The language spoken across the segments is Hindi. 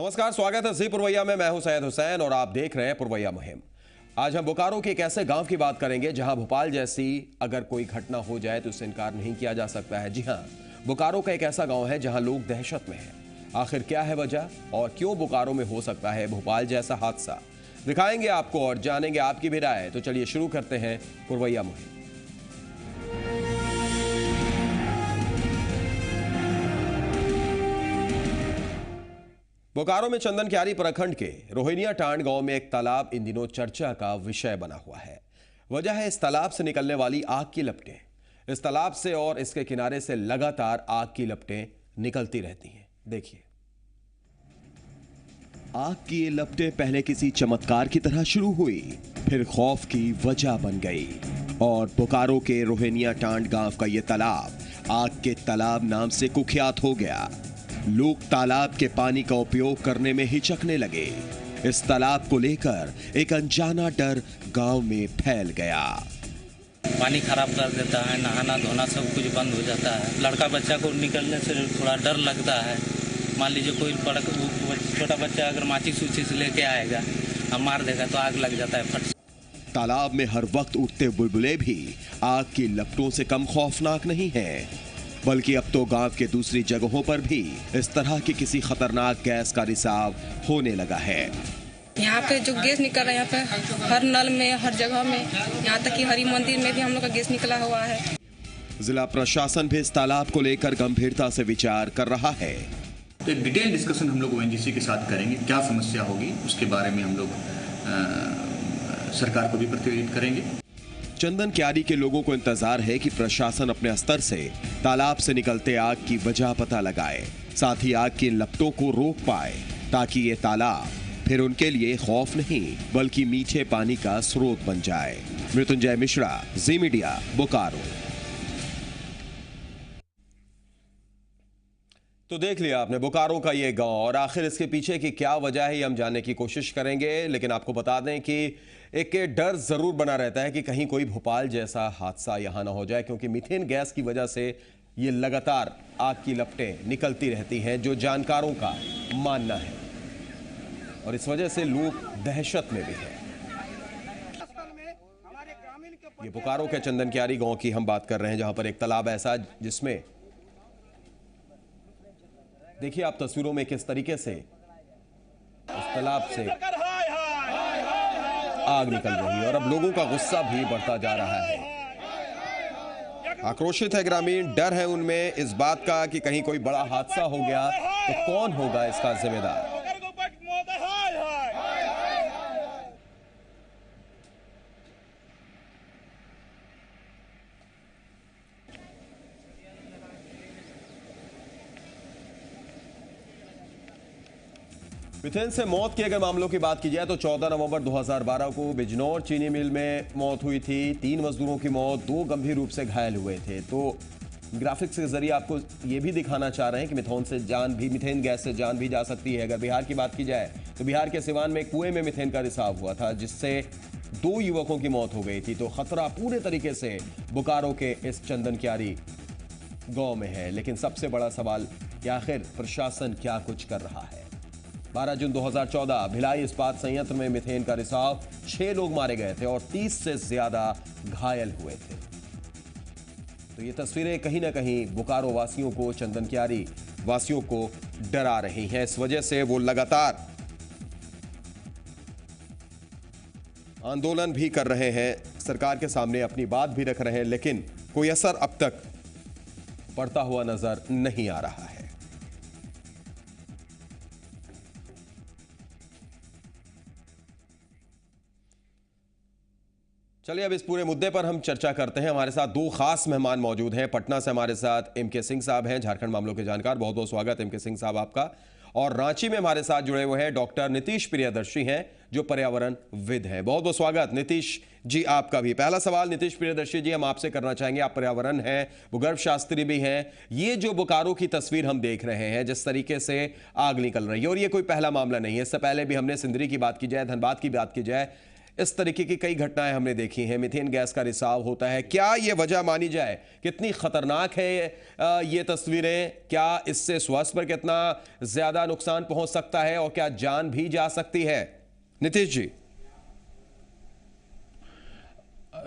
नमस्कार, स्वागत है जी पुरवैया में। मैं हूं सैयद हुसैन और आप देख रहे हैं पुरवैया मुहिम। आज हम बोकारो के एक ऐसे गांव की बात करेंगे जहां भोपाल जैसी अगर कोई घटना हो जाए तो उससे इनकार नहीं किया जा सकता है। जी हां, बोकारो का एक ऐसा गांव है जहां लोग दहशत में हैं। आखिर क्या है वजह और क्यों बोकारो में हो सकता है भोपाल जैसा हादसा, दिखाएंगे आपको और जानेंगे आपकी भी राय। तो चलिए शुरू करते हैं पुरवैया मुहिम। बोकारो में चंदन क्यारी प्रखंड के रोहिनिया टांड गांव में एक तालाब इन दिनों चर्चा का विषय बना हुआ है। वजह है इस तालाब से निकलने वाली आग की लपटें। इस तालाब से और इसके किनारे से लगातार आग की लपटें निकलती रहती हैं। देखिए, आग की ये लपटें पहले किसी चमत्कार की तरह शुरू हुई, फिर खौफ की वजह बन गई और बोकारो के रोहिनिया टांड गांव का ये तालाब आग के तालाब नाम से कुख्यात हो गया। लोग तालाब के पानी का उपयोग करने में हिचकने लगे। इस तालाब को लेकर एक अनजाना डर गांव में फैल गया। पानी खराब कर देता है, नहाना धोना सब कुछ बंद हो जाता है। लड़का बच्चा को निकलने से थोड़ा डर लगता है। मान लीजिए कोई बड़ा छोटा बच्चा अगर माचिस उचिस लेके आएगा और मार देगा तो आग लग जाता है फट। तालाब में हर वक्त उठते बुलबुले भी आग की लपटों से कम खौफनाक नहीं है, बल्कि अब तो गांव के दूसरी जगहों पर भी इस तरह की किसी खतरनाक गैस का रिसाव होने लगा है। यहाँ पे जो गैस निकल रहा है, यहाँ पे हर नल में, हर जगह में, यहाँ तक कि हरि मंदिर में भी हम लोग का गैस निकला हुआ है। जिला प्रशासन भी इस तालाब को लेकर गंभीरता से विचार कर रहा है। तो एक डिटेल डिस्कशन हम लोग ओएनजीसी के साथ करेंगे। क्या समस्या होगी उसके बारे में हम लोग सरकार को भी प्रतिनिधित्व करेंगे। चंदन क्यारी के लोगों को इंतजार है कि प्रशासन अपने स्तर से तालाब से निकलते आग की वजह पता लगाए, साथ ही आग की लपटों को रोक पाए, ताकि ये तालाब फिर उनके लिए खौफ नहीं बल्कि मीठे पानी का स्रोत बन जाए। मृत्युंजय मिश्रा, जी मीडिया, बोकारो। तो देख लिया आपने बोकारो का ये गांव, और आखिर इसके पीछे की क्या वजह है ये हम जानने की कोशिश करेंगे। लेकिन आपको बता दें कि एक डर जरूर बना रहता है कि कहीं कोई भोपाल जैसा हादसा यहां ना हो जाए, क्योंकि मीथेन गैस की वजह से ये लगातार आग की लपटें निकलती रहती हैं, जो जानकारों का मानना है, और इस वजह से लोग दहशत में भी हैं। ये बोकारो के चंदन क्यारी गांव की हम बात कर रहे हैं, जहां पर एक तालाब ऐसा जिसमें देखिए आप तस्वीरों में किस तरीके से उस तालाब से आग निकल रही है और अब लोगों का गुस्सा भी बढ़ता जा रहा है। आक्रोशित है ग्रामीण, डर है उनमें इस बात का कि कहीं कोई बड़ा हादसा हो गया तो कौन होगा इसका जिम्मेदार। मीथेन से मौत के अगर मामलों की बात की जाए तो 14 नवंबर 2012 को बिजनौर चीनी मिल में मौत हुई थी। 3 मजदूरों की मौत, 2 गंभीर रूप से घायल हुए थे। तो ग्राफिक्स के जरिए आपको ये भी दिखाना चाह रहे हैं कि मीथेन गैस से जान भी जा सकती है। अगर बिहार की बात की जाए तो बिहार के सिवान में एक कुएं में मीथेन का रिसाव हुआ था, जिससे 2 युवकों की मौत हो गई थी। तो खतरा पूरे तरीके से बोकारो के इस चंदन क्यारी गांव में है। लेकिन सबसे बड़ा सवाल कि आखिर प्रशासन क्या कुछ कर रहा है। 12 जून 2014 भिलाई इस्पात संयंत्र में मीथेन का रिसाव, 6 लोग मारे गए थे और 30 से ज्यादा घायल हुए थे। तो ये तस्वीरें कहीं ना कहीं बोकारो वासियों को, चंदन क्यारी वासियों को डरा रही हैं। इस वजह से वो लगातार आंदोलन भी कर रहे हैं, सरकार के सामने अपनी बात भी रख रहे हैं, लेकिन कोई असर अब तक पड़ता हुआ नजर नहीं आ रहा है। चलिए अब इस पूरे मुद्दे पर हम चर्चा करते हैं। हमारे साथ 2 खास मेहमान मौजूद हैं। पटना से हमारे साथ एमके सिंह साहब हैं, झारखंड मामलों के जानकार। बहुत बहुत स्वागत एमके सिंह साहब आपका। और रांची में हमारे साथ जुड़े हुए हैं डॉक्टर नीतीश प्रियदर्शी हैं, जो पर्यावरणविद हैं। बहुत बहुत स्वागत नीतीश जी आपका भी। पहला सवाल नीतीश प्रियदर्शी जी हम आपसे करना चाहेंगे, आप पर्यावरण हैं, भूगर्भ शास्त्री भी हैं। ये जो बोकारो की तस्वीर हम देख रहे हैं, जिस तरीके से आग निकल रही है, और ये कोई पहला मामला नहीं है, इससे पहले भी हमने सिंदरी की बात की जाए, धनबाद की बात की जाए, इस तरीके की कई घटनाएं हमने देखी हैं, मीथेन गैस का रिसाव होता है। क्या ये वजह मानी जाए? कितनी खतरनाक है ये तस्वीरें? क्या इससे स्वास्थ्य पर कितना ज्यादा नुकसान पहुंच सकता है और क्या जान भी जा सकती है? नीतीश जी।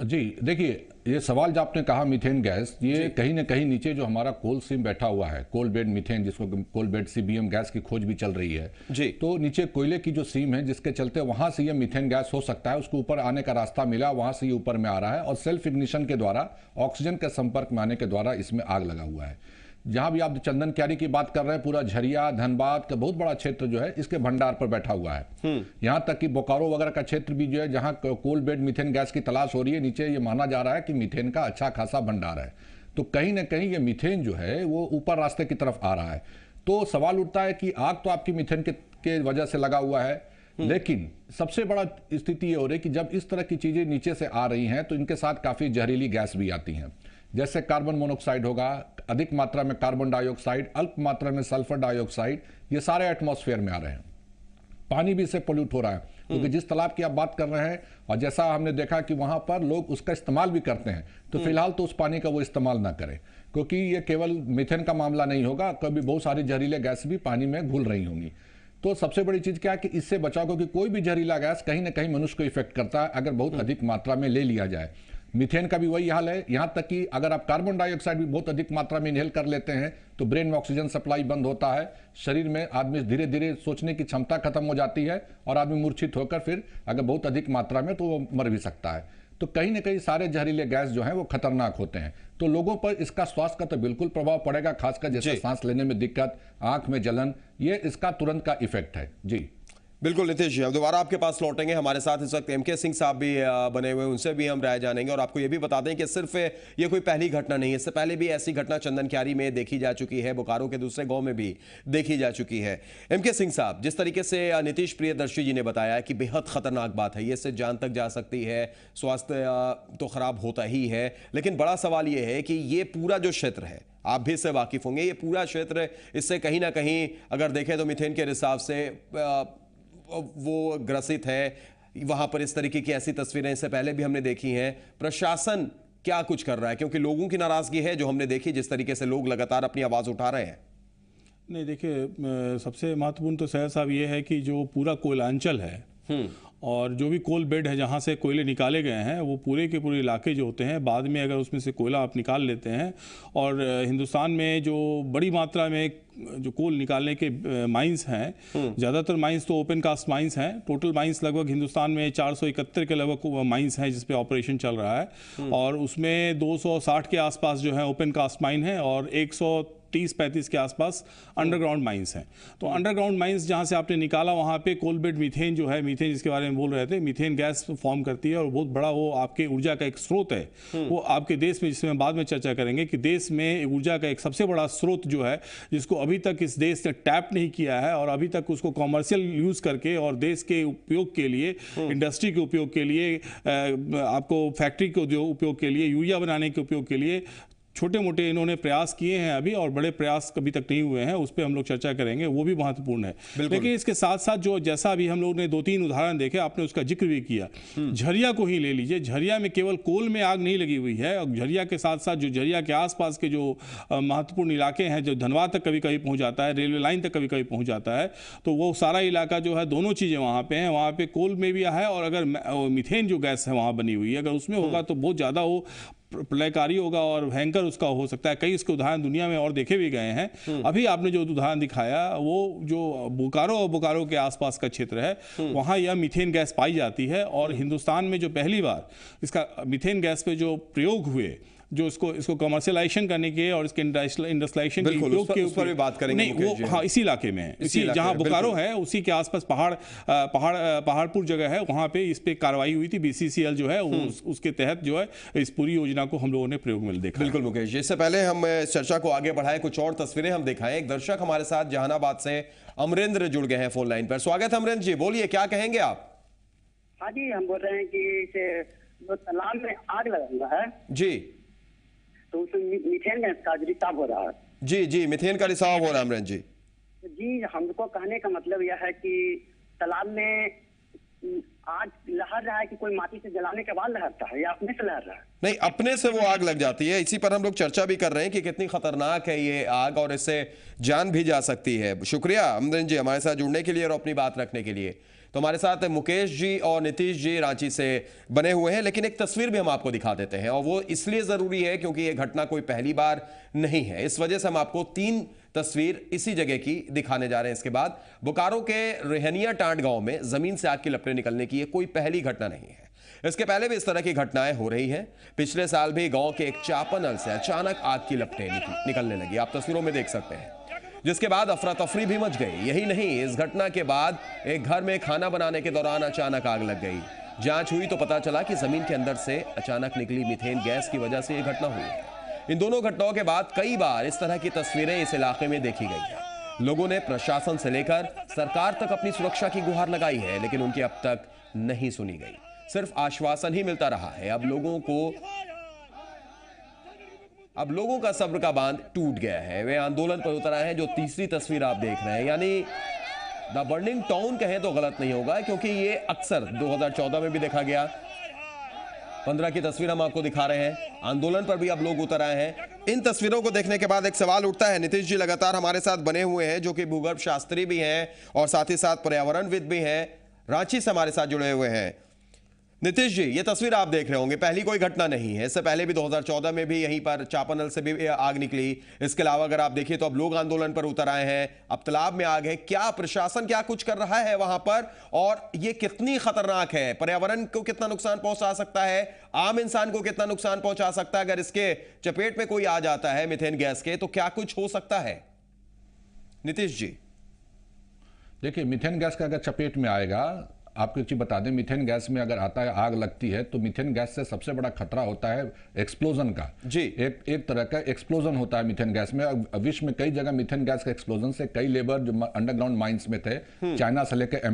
जी देखिए, ये सवाल जो आपने कहा मीथेन गैस, ये कहीं ना कहीं नीचे जो हमारा कोल सीम बैठा हुआ है, कोल बेड मीथेन, जिसको कोल बेड CBM गैस की खोज भी चल रही है जी। तो नीचे कोयले की जो सीम है जिसके चलते वहां से ये मीथेन गैस हो सकता है, उसको ऊपर आने का रास्ता मिला, वहां से ये ऊपर में आ रहा है और सेल्फ इग्निशन के द्वारा, ऑक्सीजन के संपर्क में आने के द्वारा इसमें आग लगा हुआ है। जहां भी आप चंदन क्यारी की बात कर रहे हैं, पूरा झरिया धनबाद का बहुत बड़ा क्षेत्र जो है इसके भंडार पर बैठा हुआ है। यहां तक कि बोकारो वगैरह का क्षेत्र भी जो है, जहां कोल बेड मीथेन गैस की तलाश हो रही है, नीचे ये माना जा रहा है कि मीथेन का अच्छा खासा भंडार है। तो कहीं ना कहीं ये मीथेन जो है वो ऊपर रास्ते की तरफ आ रहा है। तो सवाल उठता है कि आग तो आपकी मीथेन के वजह से लगा हुआ है, लेकिन सबसे बड़ा स्थिति ये हो रही है कि जब इस तरह की चीजें नीचे से आ रही हैं तो इनके साथ काफी जहरीली गैस भी आती हैं, जैसे कार्बन मोनोऑक्साइड होगा, अधिक मात्रा में कार्बन डाइऑक्साइड, अल्प मात्रा में सल्फर डाइऑक्साइड, ये सारे एटमॉस्फेयर में आ रहे हैं। पानी भी इससे पोल्यूट हो रहा है, क्योंकि जिस तालाब की आप बात कर रहे हैं और जैसा हमने देखा कि वहां पर लोग उसका इस्तेमाल भी करते हैं, तो फिलहाल तो उस पानी का वो इस्तेमाल ना करें, क्योंकि ये केवल मीथेन का मामला नहीं होगा, कभी बहुत सारी जहरीले गैस भी पानी में घुल रही होंगी। तो सबसे बड़ी चीज क्या है कि इससे बचाव, क्योंकि कोई भी जहरीला गैस कहीं ना कहीं मनुष्य को इफेक्ट करता है अगर बहुत अधिक मात्रा में ले लिया जाए। मीथेन का भी वही हाल है, यहां तक कि अगर आप कार्बन डाइऑक्साइड भी बहुत अधिक मात्रा में इनहेल कर लेते हैं तो ब्रेन में ऑक्सीजन सप्लाई बंद होता है, शरीर में आदमी धीरे धीरे सोचने की क्षमता खत्म हो जाती है और आदमी मूर्छित होकर फिर अगर बहुत अधिक मात्रा में तो वो मर भी सकता है। तो कहीं ना कहीं सारे जहरीले गैस जो हैं वो खतरनाक होते हैं। तो लोगों पर इसका स्वास्थ्य का तो बिल्कुल प्रभाव पड़ेगा, खासकर जैसे सांस लेने में दिक्कत, आंख में जलन, ये इसका तुरंत का इफेक्ट है। जी बिल्कुल नीतीश जी, हम दोबारा आपके पास लौटेंगे। हमारे साथ इस वक्त MK सिंह साहब भी बने हुए हैं, उनसे भी हम राय जानेंगे। और आपको ये भी बता दें कि सिर्फ ये कोई पहली घटना नहीं है, इससे पहले भी ऐसी घटना चंदन क्यारी में देखी जा चुकी है, बोकारो के दूसरे गांव में भी देखी जा चुकी है। MK सिंह साहब, जिस तरीके से नीतीश प्रियदर्शी जी ने बताया कि बेहद खतरनाक बात है, ये इससे जान तक जा सकती है, स्वास्थ्य तो खराब होता ही है, लेकिन बड़ा सवाल ये है कि ये पूरा जो क्षेत्र है, आप भी इससे वाकिफ होंगे, ये पूरा क्षेत्र इससे कहीं ना कहीं अगर देखें तो मीथेन के रिसाव से वो ग्रसित है। वहां पर इस तरीके की ऐसी तस्वीरें इससे पहले भी हमने देखी हैं। प्रशासन क्या कुछ कर रहा है? क्योंकि लोगों की नाराजगी है जो हमने देखी, जिस तरीके से लोग लगातार अपनी आवाज उठा रहे हैं। नहीं देखिए, सबसे महत्वपूर्ण तो सैयद साहब ये है कि जो पूरा कोयलांचल है और जो भी कोल बेड है जहाँ से कोयले निकाले गए हैं, वो पूरे के पूरे इलाके जो होते हैं, बाद में अगर उसमें से कोयला आप निकाल लेते हैं, और हिंदुस्तान में जो बड़ी मात्रा में जो कोल निकालने के माइंस हैं, ज़्यादातर माइंस तो ओपन कास्ट माइंस हैं। टोटल माइंस लगभग हिंदुस्तान में 471 के लगभग माइंस हैं जिस पे ऑपरेशन चल रहा है, और उसमें 260 के आसपास जो है ओपन कास्ट माइन है और 130-35 के आसपास अंडरग्राउंड माइंस हैं। तो अंडरग्राउंड माइंस जहाँ से आपने निकाला, वहाँ पे कोल बेड मीथेन जो है, मीथेन जिसके बारे में बोल रहे थे, मीथेन गैस फॉर्म करती है और बहुत बड़ा वो आपके ऊर्जा का एक स्रोत है। वो आपके देश में, जिसमें बाद में चर्चा करेंगे, कि देश में ऊर्जा का एक सबसे बड़ा स्रोत जो है, जिसको अभी तक इस देश ने टैप नहीं किया है और अभी तक उसको कॉमर्शियल यूज़ करके और देश के उपयोग के लिए, इंडस्ट्री के उपयोग के लिए, आपको फैक्ट्री के उपयोग के लिए, यूरिया बनाने के उपयोग के लिए छोटे मोटे इन्होंने प्रयास किए हैं अभी, और बड़े प्रयास कभी तक नहीं हुए हैं, उस पर हम लोग चर्चा करेंगे, वो भी महत्वपूर्ण है। लेकिन इसके साथ साथ जो जैसा अभी हम लोग ने 2-3 उदाहरण देखे, आपने उसका जिक्र भी किया, झरिया को ही ले लीजिए। झरिया में केवल कोल में आग नहीं लगी हुई है, और झरिया के साथ साथ जो झरिया के आसपास के जो महत्वपूर्ण इलाके हैं, जो धनबाद तक कभी कभी पहुँच जाता है, रेलवे लाइन तक कभी कभी पहुँच जाता है, तो वो सारा इलाका जो है, दोनों चीज़ें वहाँ पे हैं। वहाँ पे कोल में भी है, और अगर मीथेन जो गैस है वहाँ बनी हुई है, अगर उसमें होगा तो बहुत ज़्यादा वो प्रलयकारी होगा और भयंकर उसका हो सकता है। कई इसके उदाहरण दुनिया में और देखे भी गए हैं। अभी आपने जो उदाहरण दिखाया, वो जो बोकारो और बोकारो के आसपास का क्षेत्र है, वहाँ यह मीथेन गैस पाई जाती है। और हिंदुस्तान में जो पहली बार इसका मीथेन गैस पे जो प्रयोग हुए, जो इसको कमर्शियलाइजेशन करने के और इसके इंडस्ट्रियलाइजेशन के उपयोग के ऊपर भी बात करेंगे। नहीं, वो हाँ इसी इलाके में है, इसी जहाँ बोकारो है उसी के आसपास पहाड़पुर जगह है, वहाँ पे इस पे कार्रवाई हुई थी। BCCL जो है उसके तहत जो है इस पूरी योजना को हम लोगों ने प्रयोग में देखा। बिल्कुल मुकेश जी, इससे पहले हम इस चर्चा को आगे बढ़ाएं, कुछ और तस्वीरें हम दिखाएं। एक दर्शक हमारे साथ जहानाबाद से अमरेंद्र जुड़ गए हैं फोन लाइन पर। स्वागत है अमरेंद्र जी, बोलिए क्या कहेंगे आप? हाँ जी, हम बोल रहे हैं कि जो तालाब में आग लगा हुआ है जी, तो उसमें मीथेन गैस का रिसाव हो रहा है। जी जी, मीथेन का रिसाव हो रहा है अमरेंद्र जी। जी, हमको कहने का मतलब यह है कि तालाब में आग लहर रहा है कि कोई माटी से जलाने के बाद लहरता है या अपने से लहर रहा है? नहीं, अपने से वो आग लग जाती है। इसी पर हम लोग चर्चा भी कर रहे हैं कि कितनी खतरनाक है ये आग और इससे जान भी जा सकती है। शुक्रिया अमरिंदर जी हमारे साथ जुड़ने के लिए और अपनी बात रखने के लिए। तो हमारे साथ मुकेश जी और नीतीश जी रांची से बने हुए हैं, लेकिन एक तस्वीर भी हम आपको दिखा देते हैं और वो इसलिए जरूरी है क्योंकि ये घटना कोई पहली बार नहीं है। इस वजह से हम आपको 3 तस्वीर इसी जगह की दिखाने जा रहे हैं। इसके बाद बोकारो के रेहनिया टांड गांव में जमीन से आग की लपटें निकलने की ये कोई पहली घटना नहीं है। इसके पहले भी इस तरह की घटनाएं हो रही हैं। पिछले साल भी गांव के एक चापानल से अचानक आग की लपटें निकलने लगी, आप तस्वीरों में देख सकते हैं, जिसके बाद अफरा तफरी भी मच गई। यही नहीं, इस घटना के बाद एक घर में खाना बनाने के दौरान अचानक आग लग गई। जांच हुई तो पता चला कि जमीन के अंदर से अचानक निकली मीथेन गैस की वजह से यह घटना हुई है। इन दोनों घटनाओं के बाद कई बार इस तरह की तस्वीरें इस इलाके में देखी गई हैं। लोगों ने प्रशासन से लेकर सरकार तक अपनी सुरक्षा की गुहार लगाई है, लेकिन उनकी अब तक नहीं सुनी गई। सिर्फ आश्वासन ही मिलता रहा है। अब लोगों का सब्र का बांध टूट गया है। वे आंदोलन पर उतर आए हैं। जो तीसरी तस्वीर आप देख रहे हैं, यानी द बर्निंग टाउन कहें तो गलत नहीं होगा, क्योंकि ये अक्सर 2014 में भी देखा गया। 15 की तस्वीर हम आपको दिखा रहे हैं। आंदोलन पर भी अब लोग उतर आए हैं। इन तस्वीरों को देखने के बाद एक सवाल उठता है। नीतीश जी लगातार हमारे साथ बने हुए हैं, जो कि भूगर्भ शास्त्री भी हैं और साथ ही साथ पर्यावरणविद भी हैं, रांची से हमारे साथ जुड़े हुए हैं। नीतीश जी, ये तस्वीर आप देख रहे होंगे, पहली कोई घटना नहीं है। इससे पहले भी 2014 में भी यहीं पर चापानल से भी आग निकली। इसके अलावा अगर आप देखिए तो अब लोग आंदोलन पर उतर आए हैं। अब तालाब में आग है। क्या प्रशासन क्या कुछ कर रहा है वहां पर, और ये कितनी खतरनाक है? पर्यावरण को कितना नुकसान पहुंचा सकता है, आम इंसान को कितना नुकसान पहुंचा सकता है? अगर इसके चपेट में कोई आ जाता है मीथेन गैस के, तो क्या कुछ हो सकता है? नीतीश जी देखिए, मीथेन गैस का अगर चपेट में आएगा, आपको एक चीज बता दें, मीथेन गैस में अगर आता है, आग लगती है, तो मीथेन गैस से सबसे बड़ा खतरा होता है एक्सप्लोजन का। जी, एक तरह का एक्सप्लोजन होता है मीथेन गैस में। विश्व में कई जगह मीथेन गैस के एक्सप्लोजन से कई लेबर जो अंडरग्राउंड माइंस में थे, चाइना से लेकर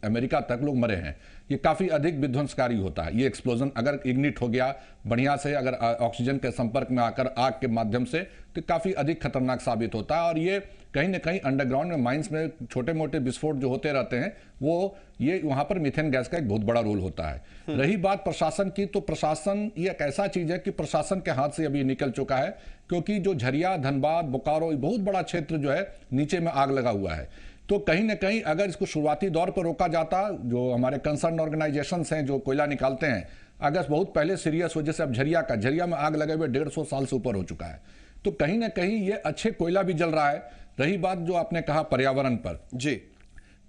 अमेरिका तक लोग मरे हैं। ये काफी अधिक विध्वंसकारी होता है। ये एक्सप्लोजन अगर इग्निट हो गया बढ़िया से, अगर ऑक्सीजन के संपर्क में आकर आग के माध्यम से, तो काफी अधिक खतरनाक साबित होता है। और ये कहीं ना कहीं अंडरग्राउंड में माइंस में छोटे मोटे विस्फोट जो होते रहते हैं, वो ये वहां पर मीथेन गैस का एक बहुत बड़ा रोल होता है। रही बात प्रशासन की, तो प्रशासन ये एक ऐसा चीज है कि प्रशासन के हाथ से अभी निकल चुका है, क्योंकि जो झरिया, धनबाद, बोकारो, बहुत बड़ा क्षेत्र जो है नीचे में आग लगा हुआ है। तो कहीं ना कहीं अगर इसको शुरुआती दौर पर रोका जाता, जो हमारे कंसर्न ऑर्गेनाइजेशंस हैं जो कोयला निकालते हैं, अगर बहुत पहले सीरियस हो, जैसे अब झरिया में आग लगे हुए 150 साल से ऊपर हो चुका है, तो कहीं ना कहीं ये अच्छे कोयला भी जल रहा है। रही बात जो आपने कहा पर्यावरण पर, जी,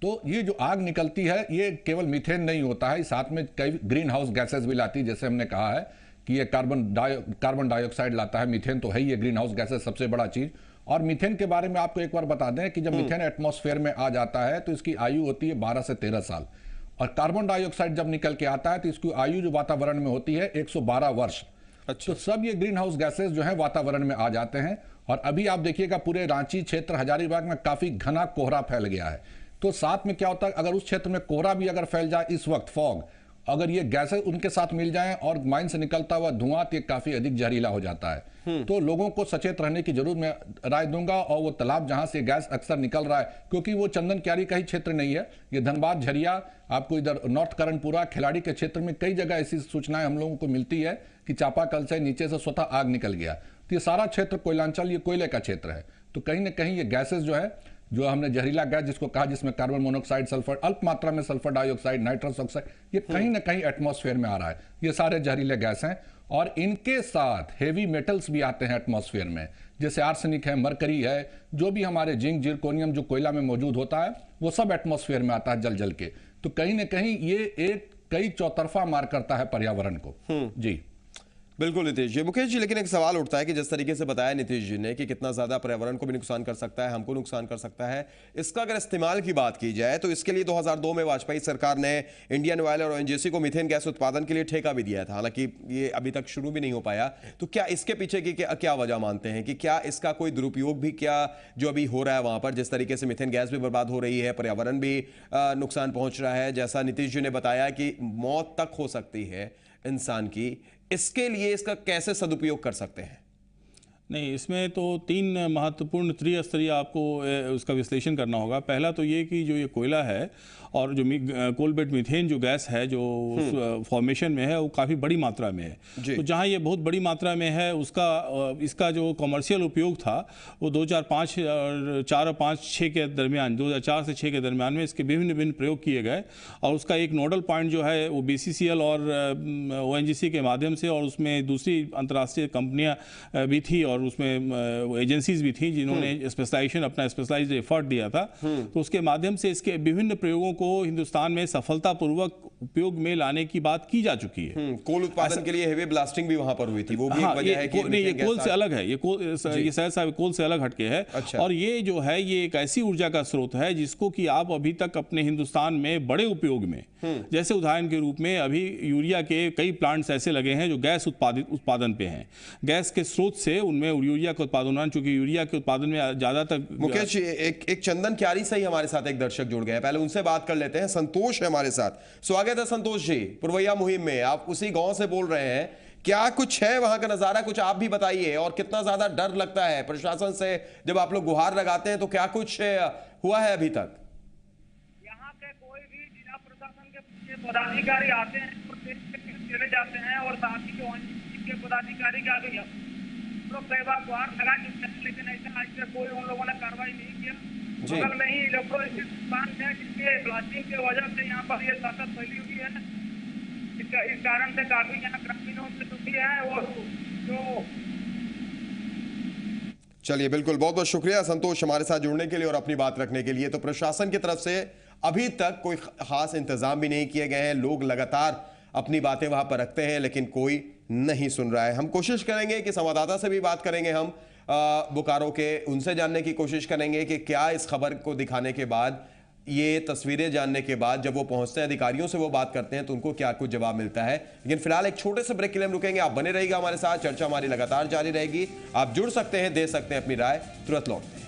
तो ये जो आग निकलती है, ये केवल मीथेन नहीं होता है, साथ में कई ग्रीन हाउस गैसेस भी लाती है। जैसे हमने कहा है कि ये कार्बन डाइऑक्साइड लाता है, मीथेन तो है ही, ये ग्रीन हाउस गैसेस सबसे बड़ा चीज। और मीथेन के बारे में आपको एक बार बता दें कि जब मीथेन एटमॉस्फेयर में आ जाता है तो इसकी आयु होती है 12 से 13 साल, और कार्बन डाइऑक्साइड जब निकल के आता है तो इसकी आयु जो वातावरण में होती है 112 वर्ष। अच्छा। तो सब ये ग्रीन हाउस गैसेस जो है वातावरण में आ जाते हैं। और अभी आप देखिएगा पूरे रांची क्षेत्र, हजारीबाग में काफी घना कोहरा फैल गया है। तो साथ में क्या होता है, अगर उस क्षेत्र में कोहरा भी अगर फैल जाए इस वक्त, फॉग, अगर ये गैसेस उनके साथ मिल जाएं और माइन से निकलता हुआ धुआं, तो ये काफी अधिक जहरीला हो जाता है। तो लोगों को सचेत रहने की जरूर मैं राय दूंगा। और वो तालाब जहां से गैस अक्सर निकल रहा है, क्योंकि वो चंदन क्यारी का ही क्षेत्र नहीं है, ये धनबाद, झरिया, आपको इधर नॉर्थ करणपुरा, खिलाड़ी के क्षेत्र में कई जगह ऐसी सूचनाएं हम लोगों को मिलती है कि चापाकल से नीचे से स्वतः आग निकल गया। तो ये सारा क्षेत्र कोयलांचल, ये कोयले का क्षेत्र है। तो कहीं ना कहीं ये गैसेस जो है, जो हमने जहरीला गैस जिसको कहा, जिसमें कार्बन मोनोऑक्साइड, सल्फर, अल्प मात्रा में सल्फर डाइऑक्साइड, नाइट्रस ऑक्साइड, ये कहीं ना कहीं एटमॉस्फेयर में आ रहा है। ये सारे जहरीले गैस हैं। और इनके साथ हेवी मेटल्स भी आते हैं एटमॉस्फेयर में, जैसे आर्सेनिक है, मरकरी है, जो भी हमारे जिंक, जिरकोनियम जो कोयला में मौजूद होता है, वो सब एटमॉस्फेयर में आता है जल जल के। तो कहीं ना कहीं ये एक कई चौतरफा मार करता है पर्यावरण को। जी बिल्कुल नीतीश जी। मुकेश जी, लेकिन एक सवाल उठता है कि जिस तरीके से बताया नीतीश जी ने कि कितना ज्यादा पर्यावरण को भी नुकसान कर सकता है, हमको नुकसान कर सकता है, इसका अगर इस्तेमाल की बात की जाए तो इसके लिए 2002 में वाजपेयी सरकार ने इंडियन ऑयल और ओएनजीसी को मीथेन गैस उत्पादन के लिए ठेका भी दिया था। हालांकि ये अभी तक शुरू भी नहीं हो पाया। तो क्या इसके पीछे की क्या वजह मानते हैं कि क्या इसका कोई दुरुपयोग भी क्या जो अभी हो रहा है वहां पर, जिस तरीके से मीथेन गैस भी बर्बाद हो रही है, पर्यावरण भी नुकसान पहुंच रहा है, जैसा नीतीश जी ने बताया कि मौत तक हो सकती है इंसान की, इसके लिए इसका कैसे सदुपयोग कर सकते हैं? नहीं, इसमें तो 3 महत्वपूर्ण त्रिस्तरीय आपको उसका विश्लेषण करना होगा। पहला तो ये कि जो ये कोयला है और जो कोल बेड मीथेन जो गैस है जो फॉर्मेशन में है वो काफ़ी बड़ी मात्रा में है। तो जहाँ ये बहुत बड़ी मात्रा में है इसका जो कमर्शियल उपयोग था वो 4 और 5 6 के दरमियान 2004 से 6 के दरमियान में इसके विभिन्न प्रयोग किए गए और उसका एक नोडल पॉइंट जो है वो BCCL और ONGC के माध्यम से, और उसमें दूसरी अंतर्राष्ट्रीय कंपनियां भी थी और उसमें एजेंसीज भी थी जिन्होंने अपना स्पेशलाइज्ड एफर्ट दिया था। तो उसके माध्यम से इसके विभिन्न प्रयोगों को हिंदुस्तान में सफलतापूर्वक उपयोग में लाने की बात की जा चुकी है। कोल उत्पादन के लिए हेवी ब्लास्टिंग भी वहां पर हुई थी, वो भी एक वजह है कि नहीं, ये कोल से अलग है, ये शायद साहब कोल से अलग हटके है। अच्छा। और ये जो है ये एक ऐसी ऊर्जा का स्रोत है जिसको कि आप अभी तक अपने हिंदुस्तान में बड़े उपयोग में, जैसे उदाहरण के रूप में अभी यूरिया के कई प्लांट्स ऐसे लगे हैं जो गैस उत्पादन पे हैं। गैस के स्रोत से उनमें यूरिया का उत्पादन, चूंकि यूरिया के उत्पादन में ज्यादातर। मुकेश जी, एक चंदन क्यारी से ही हमारे साथ एक दर्शक जुड़ गए, पहले उनसे बात कर लेते हैं। संतोष है हमारे साथ। स्वागत है संतोष जी, पुरवैया मुहिम में आप उसी गांव से बोल रहे हैं। क्या कुछ है वहां का नजारा, कुछ आप भी बताइए, और कितना ज्यादा डर लगता है प्रशासन से जब आप लोग गुहार लगाते हैं, तो क्या कुछ हुआ है अभी तक? यहाँ के कोई भी जिला प्रशासन के पदाधिकारी आते हैं और चले जाते हैं, और साथ ही जो के पदाधिकारी का भी लोग कई बार गुहार लगा चुके हैं, लेकिन ऐसा आज तक कोई उन लोगों ने कार्रवाई नहीं किया। बगल में ही इलेक्ट्रोलिसिस प्लांट है जिसके ब्लास्टिंग की वजह से यहाँ पर ये ताकत फैली हुई है। इस कारण से काफी यहाँ ग्रामीणों से दुखी है। और जो चलिए, बिल्कुल, बहुत बहुत शुक्रिया संतोष हमारे साथ जुड़ने के लिए और अपनी बात रखने के लिए। तो प्रशासन की तरफ से अभी तक कोई खास इंतजाम भी नहीं किए गए हैं। लोग लगातार अपनी बातें वहां पर रखते हैं लेकिन कोई नहीं सुन रहा है। हम कोशिश करेंगे कि संवाददाता से भी बात करेंगे, हम बोकारो के, उनसे जानने की कोशिश करेंगे कि क्या इस खबर को दिखाने के बाद, ये तस्वीरें जानने के बाद जब वो पहुंचते हैं, अधिकारियों से वो बात करते हैं, तो उनको क्या कुछ जवाब मिलता है। लेकिन फिलहाल एक छोटे से ब्रेक के लिए हम रुकेंगे। आप बने रहिएगा हमारे साथ, चर्चा हमारी लगातार जारी रहेगी। आप जुड़ सकते हैं, दे सकते हैं अपनी राय। तुरंत लौटते हैं।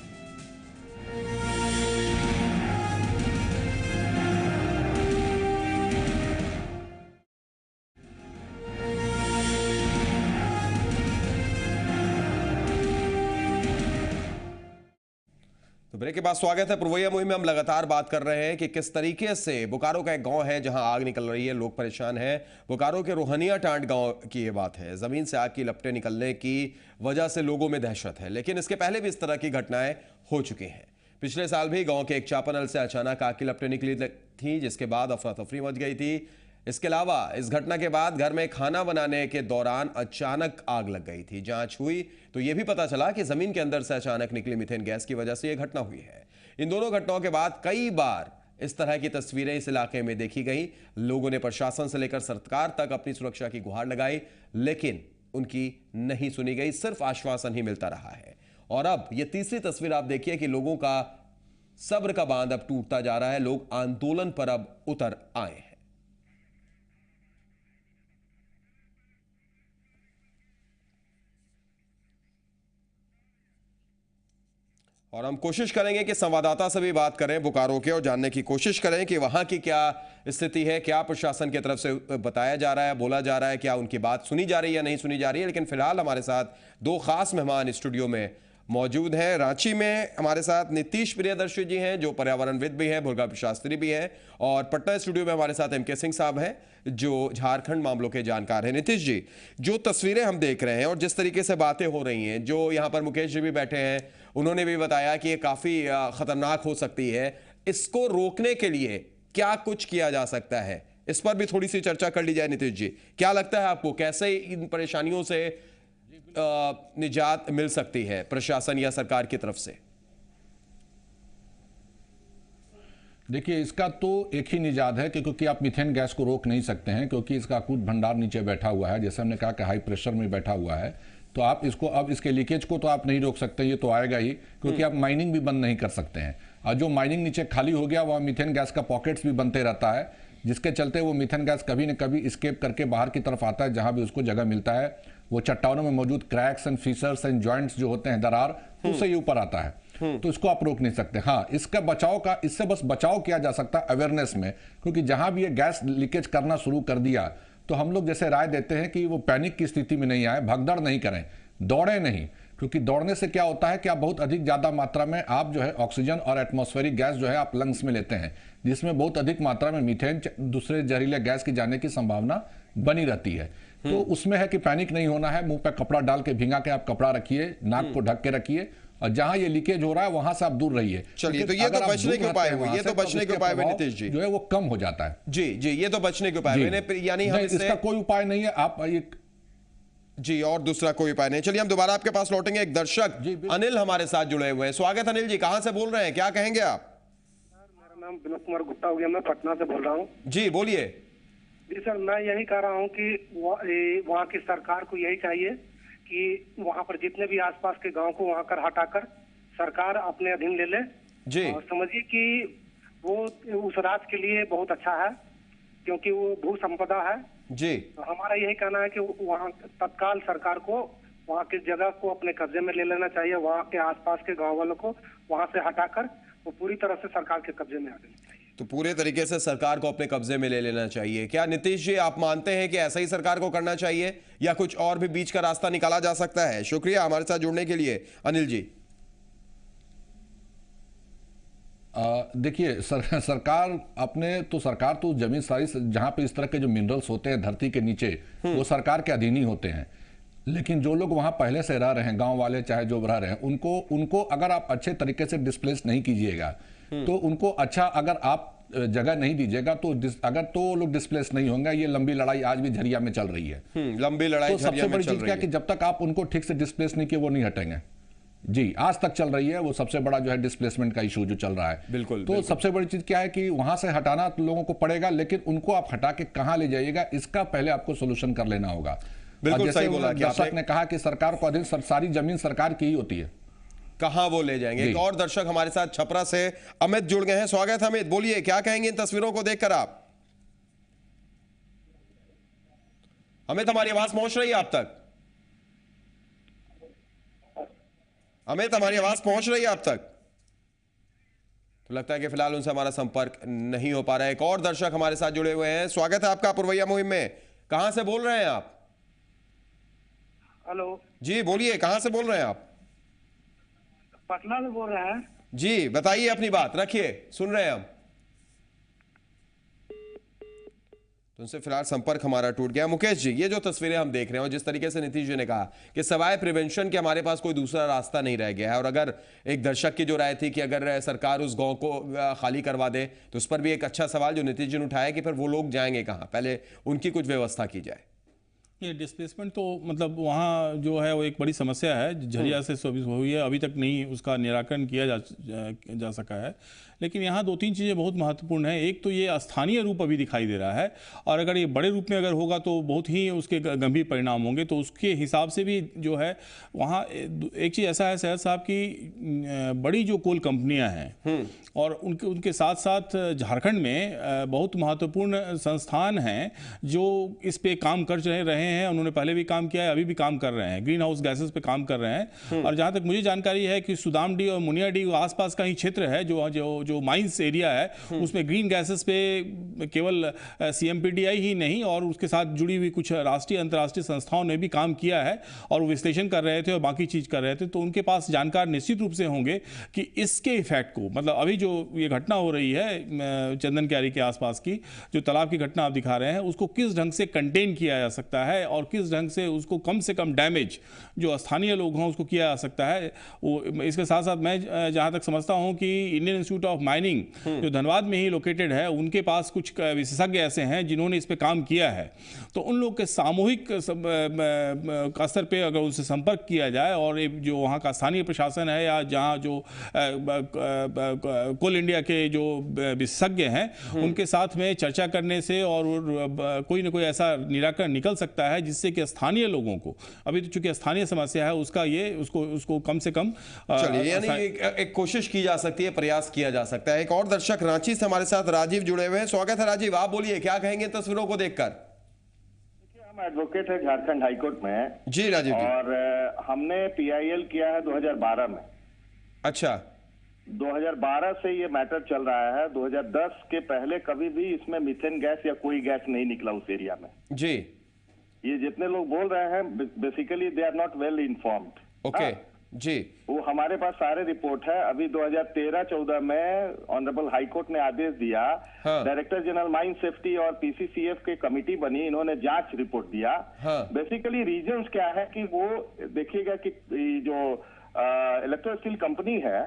तो ब्रेक के बाद स्वागत है पुरवैया मुहिम में। हम लगातार बात कर रहे हैं कि किस तरीके से बोकारो का एक गांव है जहां आग निकल रही है, लोग परेशान हैं। बोकारो के रोहनिया टांड गांव की ये बात है। जमीन से आग की लपटें निकलने की वजह से लोगों में दहशत है, लेकिन इसके पहले भी इस तरह की घटनाएं हो चुकी हैं। पिछले साल भी गांव के एक चापानल से अचानक आग की लपटें निकली थी, जिसके बाद अफरा तफरी मच गई थी। इसके अलावा इस घटना के बाद घर में खाना बनाने के दौरान अचानक आग लग गई थी। जांच हुई तो यह भी पता चला कि जमीन के अंदर से अचानक निकली मीथेन गैस की वजह से यह घटना हुई है। इन दोनों घटनाओं के बाद कई बार इस तरह की तस्वीरें इस इलाके में देखी गई। लोगों ने प्रशासन से लेकर सरकार तक अपनी सुरक्षा की गुहार लगाई, लेकिन उनकी नहीं सुनी गई, सिर्फ आश्वासन ही मिलता रहा है। और अब यह तीसरी तस्वीर आप देखिए कि लोगों का सब्र का बांध अब टूटता जा रहा है। लोग आंदोलन पर अब उतर आए हैं। और हम कोशिश करेंगे कि संवाददाता से भी बात करें बोकारो के, और जानने की कोशिश करें कि वहां की क्या स्थिति है, क्या प्रशासन की तरफ से बताया जा रहा है, बोला जा रहा है, क्या उनकी बात सुनी जा रही है या नहीं सुनी जा रही है। लेकिन फिलहाल हमारे साथ दो खास मेहमान स्टूडियो में मौजूद हैं। रांची में हमारे साथ नीतीश प्रियदर्शी जी हैं जो पर्यावरणविद भी हैं, भुरगा शास्त्री भी हैं, और पटना स्टूडियो में हमारे साथ MK सिंह साहब हैं जो झारखंड मामलों के जानकार हैं। नीतीश जी, जो तस्वीरें हम देख रहे हैं और जिस तरीके से बातें हो रही हैं, जो यहाँ पर मुकेश जी भी बैठे हैं, उन्होंने भी बताया कि ये काफ़ी खतरनाक हो सकती है, इसको रोकने के लिए क्या कुछ किया जा सकता है, इस पर भी थोड़ी सी चर्चा कर ली जाए। नीतीश जी, क्या लगता है आपको, कैसे इन परेशानियों से निजात मिल सकती है प्रशासन या सरकार की तरफ से? देखिए, इसका तो एक ही निजात है कि क्योंकि आप मीथेन गैस को रोक नहीं सकते हैं, क्योंकि इसका अकूत भंडार नीचे बैठा हुआ है, जैसे हमने कहा कि हाई प्रेशर में बैठा हुआ है। तो आप इसको, अब इसके लीकेज को तो आप नहीं रोक सकते, ये तो आएगा ही, क्योंकि आप माइनिंग भी बंद नहीं कर सकते हैं। और जो माइनिंग नीचे खाली हो गया, वह मीथेन गैस का पॉकेट्स भी बनते रहता है, जिसके चलते वो मीथेन गैस कभी न कभी एस्केप करके बाहर की तरफ आता है, जहां भी उसको जगह मिलता है। वो चट्टानों में मौजूद cracks and fissures and joints जो होते हैं, दरार, उससे ही ऊपर आता है। तो इसको आप रोक नहीं सकते। हाँ, इसका बचाव का, इससे बस बचाव किया जा सकता है अवेयरनेस में, क्योंकि जहां भी ये गैस लीकेज करना शुरू कर दिया तो हम लोग जैसे राय देते हैं कि वो पैनिक की स्थिति में नहीं आए, भगदड़ नहीं करें, दौड़े नहीं, क्योंकि दौड़ने से क्या होता है कि आप बहुत अधिक ज़्यादा मात्रा में आप जो है ऑक्सीजन और एटमॉस्फेरिक गैस जो है आप लंग्स में लेते हैं, जिसमें बहुत अधिक मात्रा में मीथेन दूसरे जहरीले गैस की जाने की संभावना बनी रहती है। तो उसमें है कि पैनिक नहीं होना है, मुंह पे कपड़ा डाल के भिंगा के आप कपड़ा रखिए, नाक को ढक के रखिए, और जहां ये लीकेज हो रहा है वहां से आप दूर रहिए। चलिए, तो ये तो बचने के उपाय हुए, ये तो बचने के उपाय हुए नीतीश जी, जो है वो कम हो जाता है। जी जी, ये तो बचने के उपाय हुए, यानी हम इसका कोई उपाय नहीं है। आप एक जी, और दूसरा कोई उपाय नहीं। चलिए हम दोबारा आपके पास लौटेंगे। एक दर्शक अनिल हमारे साथ जुड़े हुए हैं। स्वागत अनिल जी, कहां से बोल रहे हैं, क्या कहेंगे आप? मेरा नाम विनोद कुमार गुप्ता हो गया, मैं पटना से बोल रहा हूँ। जी बोलिए। जी सर, मैं यही कह रहा हूँ कि वहाँ की सरकार को यही चाहिए कि वहाँ पर जितने भी आसपास के गांव को वहाँ कर हटाकर सरकार अपने अधीन ले ले जी। और समझिए कि वो उस राज्य के लिए बहुत अच्छा है, क्योंकि वो भू संपदा है जी। तो हमारा यही कहना है कि वहाँ तत्काल सरकार को वहाँ की जगह को अपने कब्जे में ले लेना चाहिए। वहाँ के आसपास के गांव वालों को वहाँ से हटाकर वो पूरी तरह से सरकार के कब्जे में आ जाना चाहिए। तो पूरे तरीके से सरकार को अपने कब्जे में ले लेना चाहिए। क्या नीतीश जी आप मानते हैं कि ऐसा ही सरकार को करना चाहिए या कुछ और भी बीच का रास्ता निकाला जा सकता है? शुक्रिया हमारे साथ जुड़ने के लिए अनिल जी। देखिए सरकार तो जमीन सारी जहां पे इस तरह के जो मिनरल्स होते हैं धरती के नीचे वो सरकार के अधीन ही होते हैं। लेकिन जो लोग वहां पहले से रह रहे हैं, गांव वाले चाहे जो रह रहे हैं, उनको अगर आप अच्छे तरीके से डिस्प्लेस नहीं कीजिएगा तो उनको अच्छा अगर आप जगह नहीं दीजिएगा तो तो लोग डिस्प्लेस नहीं होंगे। ये लंबी लड़ाई आज भी झरिया में चल रही है। लंबी लड़ाई तो सबसे बड़ी चीज क्या है कि जब तक आप उनको ठीक से डिस्प्लेस नहीं किए वो नहीं हटेंगे। जी, आज तक चल रही है वो सबसे बड़ा जो है डिस्प्लेसमेंट का इशू जो चल रहा है। बिल्कुल। तो सबसे बड़ी चीज क्या है कि वहां से हटाना लोगों को पड़ेगा, लेकिन उनको आप हटा के कहां ले जाइएगा इसका पहले आपको सोल्यूशन कर लेना होगा। बिल्कुल सही बोला कि दर्शक ने कहा कि सरकार को अधीन सारी जमीन सरकार की ही होती है, कहां वो ले जाएंगे। एक और दर्शक हमारे साथ छपरा से अमित जुड़ गए हैं। स्वागत है अमित, बोलिए क्या कहेंगे इन तस्वीरों को देखकर आप? अमित हमारी आवाज पहुंच रही है आप तक? अमित हमारी आवाज पहुंच रही है आप तक? तो लगता है कि फिलहाल उनसे हमारा संपर्क नहीं हो पा रहा है। एक और दर्शक हमारे साथ जुड़े हुए हैं। स्वागत है आपका पुरवैया मुहिम में, कहां से बोल रहे हैं आप? हेलो जी बोलिए, कहां से बोल रहे हैं आप? पटना से बोल रहे हैं। जी बताइए अपनी बात रखिए, सुन रहे हैं हम। तो उनसे फिलहाल संपर्क हमारा टूट गया। मुकेश जी, ये जो तस्वीरें हम देख रहे हैं और जिस तरीके से नीतीश जी ने कहा कि सवाए प्रिवेंशन के हमारे पास कोई दूसरा रास्ता नहीं रह गया है, और अगर एक दर्शक की जो राय थी कि अगर सरकार उस गांव को खाली करवा दे तो उस पर भी एक अच्छा सवाल जो नीतीश जी ने उठाया कि फिर वो लोग जाएंगे कहाँ, पहले उनकी कुछ व्यवस्था की जाए। ये डिस्प्लेसमेंट तो मतलब वहाँ जो है वो एक बड़ी समस्या है, झरिया से हुई है, अभी तक नहीं उसका निराकरण किया जा सका है। लेकिन यहाँ दो तीन चीज़ें बहुत महत्वपूर्ण हैं। एक तो ये स्थानीय रूप अभी दिखाई दे रहा है, और अगर ये बड़े रूप में अगर होगा तो बहुत ही उसके गंभीर परिणाम होंगे। तो उसके हिसाब से भी जो है वहाँ एक चीज़ ऐसा है सैयद साहब की बड़ी जो कोल कंपनियाँ हैं और उनके साथ साथ झारखंड में बहुत महत्वपूर्ण संस्थान हैं जो इस पे काम कर रहे हैं। उन्होंने पहले भी काम किया है, अभी भी काम कर रहे हैं, ग्रीन हाउस गैसेस पे काम कर रहे हैं। और जहाँ तक मुझे जानकारी है कि सुदामडी और मुनियाडी आसपास का ही क्षेत्र है जो माइंस एरिया है, उसमें ग्रीन गैसेस पे केवल CMPDI ही नहीं और उसके साथ जुड़ी हुई कुछ राष्ट्रीय अंतर्राष्ट्रीय संस्थाओं ने भी काम किया है और वो विश्लेषण कर रहे थे और बाकी चीज़ कर रहे थे। तो उनके पास जानकार निश्चित रूप से होंगे कि इसके इफेक्ट को, मतलब अभी जो ये घटना हो रही है चंदन क्यारी के आसपास की, जो तालाब की घटना आप दिखा रहे हैं, उसको किस ढंग से कंटेन किया जा सकता है और किस ढंग से उसको कम से कम डैमेज जो स्थानीय लोग हों उसको किया जा सकता है। वो इसके साथ साथ मैं जहाँ तक समझता हूँ कि इंडियन इंस्टीट्यूट ऑफ माइनिंग जो धनबाद में ही लोकेटेड है, उनके पास कुछ विशेषज्ञ ऐसे हैं जिन्होंने इस पे काम किया है। तो उन लोग के सामूहिक स्तर पे अगर उनसे संपर्क किया जाए और जो वहाँ का स्थानीय प्रशासन है या जहाँ जो कोल इंडिया के जो विशेषज्ञ हैं उनके साथ में चर्चा करने से और कोई ना कोई ऐसा निराकरण निकल सकता है जिससे कि स्थानीय लोगों को, अभी तो चूंकि स्थानीय समस्या है, उसका ये उसको कम से कम यानी एक कोशिश की जा सकती है, प्रयास किया जा सकता है। एक और दर्शक रांची से हमारे साथ राजीव जुड़े हुए हैं। स्वागत है राजीव, आप बोलिए क्या कहेंगे तस्वीरों को देखकर? हम एडवोकेट है झारखंड हाईकोर्ट में। जी राजीव जी। और हमने PIL किया है 2012 में। अच्छा। 2012 से ये मैटर चल रहा है। 2010 के पहले कभी भी इसमें मीथेन गैस या कोई गैस नहीं निकला उस एरिया में। जी। ये जितने लोग बोल रहे हैं basically they are not well informed. Okay जी, वो हमारे पास सारे रिपोर्ट है। अभी 2013-14 में ऑनरेबल हाई कोर्ट ने आदेश दिया, डायरेक्टर जनरल माइन सेफ्टी और पीसीसीएफ की कमेटी बनी, इन्होंने जांच रिपोर्ट दिया। बेसिकली रीजंस क्या है कि वो देखिएगा कि जो इलेक्ट्रो स्टील कंपनी है,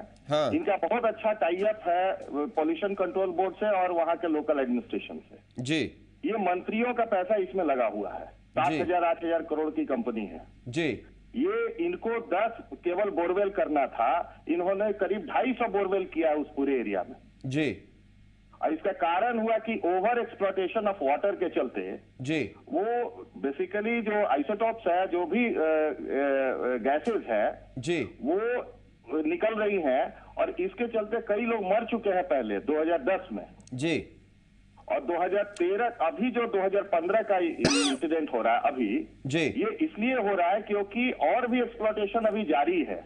इनका बहुत अच्छा टाई अप है पॉल्यूशन कंट्रोल बोर्ड से और वहां के लोकल एडमिनिस्ट्रेशन से जी। ये मंत्रियों का पैसा इसमें लगा हुआ है, 7,000-8,000 करोड़ की कंपनी है जी। ये इनको 10 केवल बोरवेल करना था, इन्होंने करीब 250 बोरवेल किया उस पूरे एरिया में जी। और इसका कारण हुआ कि ओवर एक्सप्लॉयटेशन ऑफ वाटर के चलते जी वो बेसिकली जो आइसोटॉप्स है, जो भी गैसेस है जी, वो निकल रही हैं और इसके चलते कई लोग मर चुके हैं पहले 2010 में जी। और 2013 अभी जो 2015 का इंसिडेंट हो रहा है अभी जी, ये इसलिए हो रहा है क्योंकि और भी एक्सप्लॉयटेशन अभी जारी है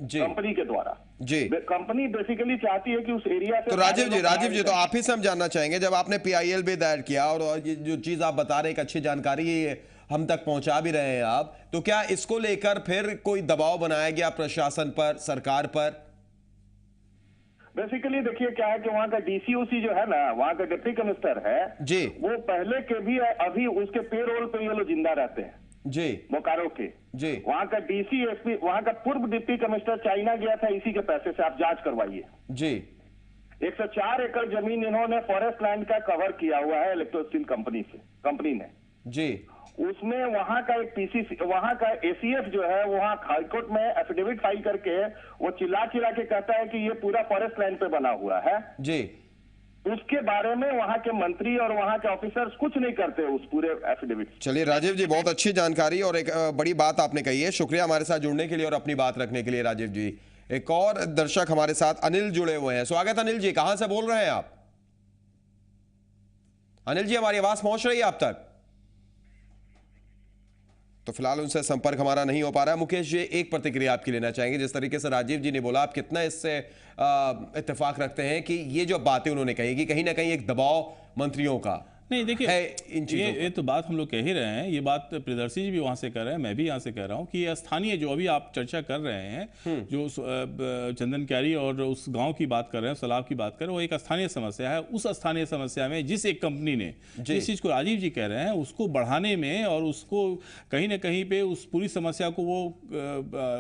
कंपनी के द्वारा जी। कंपनी बेसिकली चाहती है कि उस एरिया से तो राजीव जी तो आप ही से हम जानना चाहेंगे, जब आपने पीआईएल भी दायर किया और ये जो चीज आप बता रहे हैं, एक अच्छी जानकारी हम तक पहुंचा भी रहे हैं आप, तो क्या इसको लेकर फिर कोई दबाव बनाया गया प्रशासन पर, सरकार पर? बेसिकली देखिए क्या है कि वहाँ का डीसीओसी जो है ना, वहाँ का डिप्टी कमिश्नर है जी, वो पहले के भी अभी उसके पेरोल पे ये लोग जिंदा रहते हैं जी, बोकारो के जी। वहाँ का डीसीएसपी, वहाँ का पूर्व डिप्टी कमिश्नर चाइना गया था इसी के पैसे से, आप जांच करवाइए जी। 104 एकड़ जमीन इन्होंने फॉरेस्ट लैंड का कवर किया हुआ है इलेक्ट्रो स्टील कंपनी ने जी। उसमें वहां का एक पीसीसी, वहां का एसीएफ जो है, वहां हाईकोर्ट में एफिडेविट फाइल करके वो चिल्ला के कहता है कि ये पूरा फॉरेस्ट लैंड पे बना हुआ है जी। उसके बारे में वहां के मंत्री और वहां के ऑफिसर्स कुछ नहीं करते उस पूरे एफिडेविट। चलिए राजीव जी, बहुत अच्छी जानकारी और एक बड़ी बात आपने कही है। शुक्रिया हमारे साथ जुड़ने के लिए और अपनी बात रखने के लिए राजीव जी। एक और दर्शक हमारे साथ अनिल जुड़े हुए हैं। स्वागत अनिल जी, कहां से बोल रहे हैं आप? अनिल जी, हमारी आवाज पहुंच रही है आप तक? तो फिलहाल उनसे संपर्क हमारा नहीं हो पा रहा है। मुकेश जी, एक प्रतिक्रिया आपकी लेना चाहेंगे। जिस तरीके से राजीव जी ने बोला, आप कितना इससे इत्तेफाक रखते हैं कि ये जो बातें उन्होंने कही कि कहीं ना कहीं एक दबाव मंत्रियों का नहीं? देखिए, इन ये तो बात हम लोग कह ही रहे हैं, ये बात प्रियदर्शी जी भी वहां से कर रहे हैं, मैं भी यहाँ से कह रहा हूँ कि ये स्थानीय जो अभी आप चर्चा कर रहे हैं, जो चंदन क्यारी और उस गांव की बात कर रहे हैं, सलाब की बात कर रहे हैं, वो एक स्थानीय समस्या है। उस स्थानीय समस्या में जिस एक कंपनी ने जिस चीज़ को राजीव जी कह रहे हैं उसको बढ़ाने में और उसको कहीं ना कहीं पे उस पूरी समस्या को वो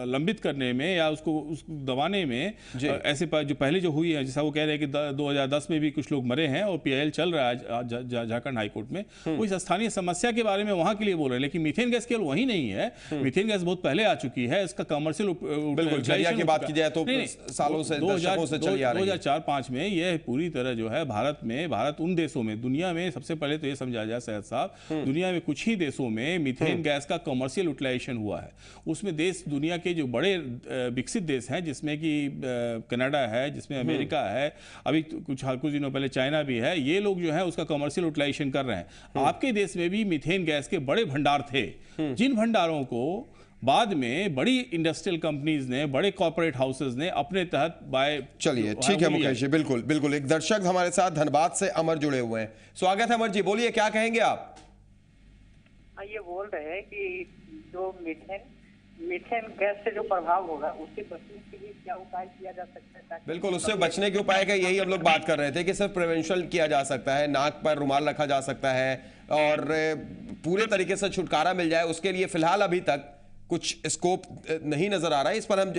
लंबित करने में या उसको दबाने में ऐसे जो पहले जो हुई है, जैसा वो कह रहे हैं कि 2010 में भी कुछ लोग मरे हैं और पीआईएल चल रहा है झारखंड हाईकोर्ट में, वो इस स्थानीय समस्या के बारे में वहां के लिए बोल रहे हैं। लेकिन मीथेन गैस केवल वही नहीं है, मीथेन गैस बहुत पहले आ चुकी है, इसका कमर्शियल की बात की जाए तो सालों से, दशकों से चली आ रही है। 2004-5 में यह पूरी तरह जो है भारत उन देशों में, दुनिया में सबसे पहले तो ये समझा जाए सैयद साहब, दुनिया में कुछ ही देशों में मीथेन गैस का कमर्शियल यूटिलाइजेशन हुआ है। उसमें देश, दुनिया के जो बड़े विकसित देश हैं, जिसमें कि कनाडा है, जिसमें अमेरिका है, अभी कुछ दिनों पहले चाइना भी है, ये लोग जो है उसका कमर्शियल यूटिलाइजेशन कर रहे हैं। आपके देश में भी मीथेन गैस के बड़े भंडार थे, जिन भंडारों को बाद में बड़ी इंडस्ट्रियल कंपनीज ने, बड़े कॉर्पोरेट हाउसेस ने अपने तहत बाय। चलिए ठीक है मुकेश जी, बिल्कुल बिल्कुल। एक दर्शक हमारे साथ धनबाद से अमर जुड़े हुए हैं। स्वागत है अमर जी, बोलिए क्या कहेंगे आप? ये बोल रहे हैं कि जो मीथेन गैस से जो प्रभाव होगा उससे बचने के लिए क्या उपाय किया जा सकता है? बिल्कुल, उससे बचने के उपाय का यही हम लोग बात कर रहे थे कि सिर्फ प्रिवेंशन किया जा सकता है, नाक पर रुमाल रखा जा सकता है और पूरे तरीके से छुटकारा मिल जाए। उसके लिए फिलहाल अभी तक कुछ स्कोप नहीं नजर आ रहा है। इस पर हम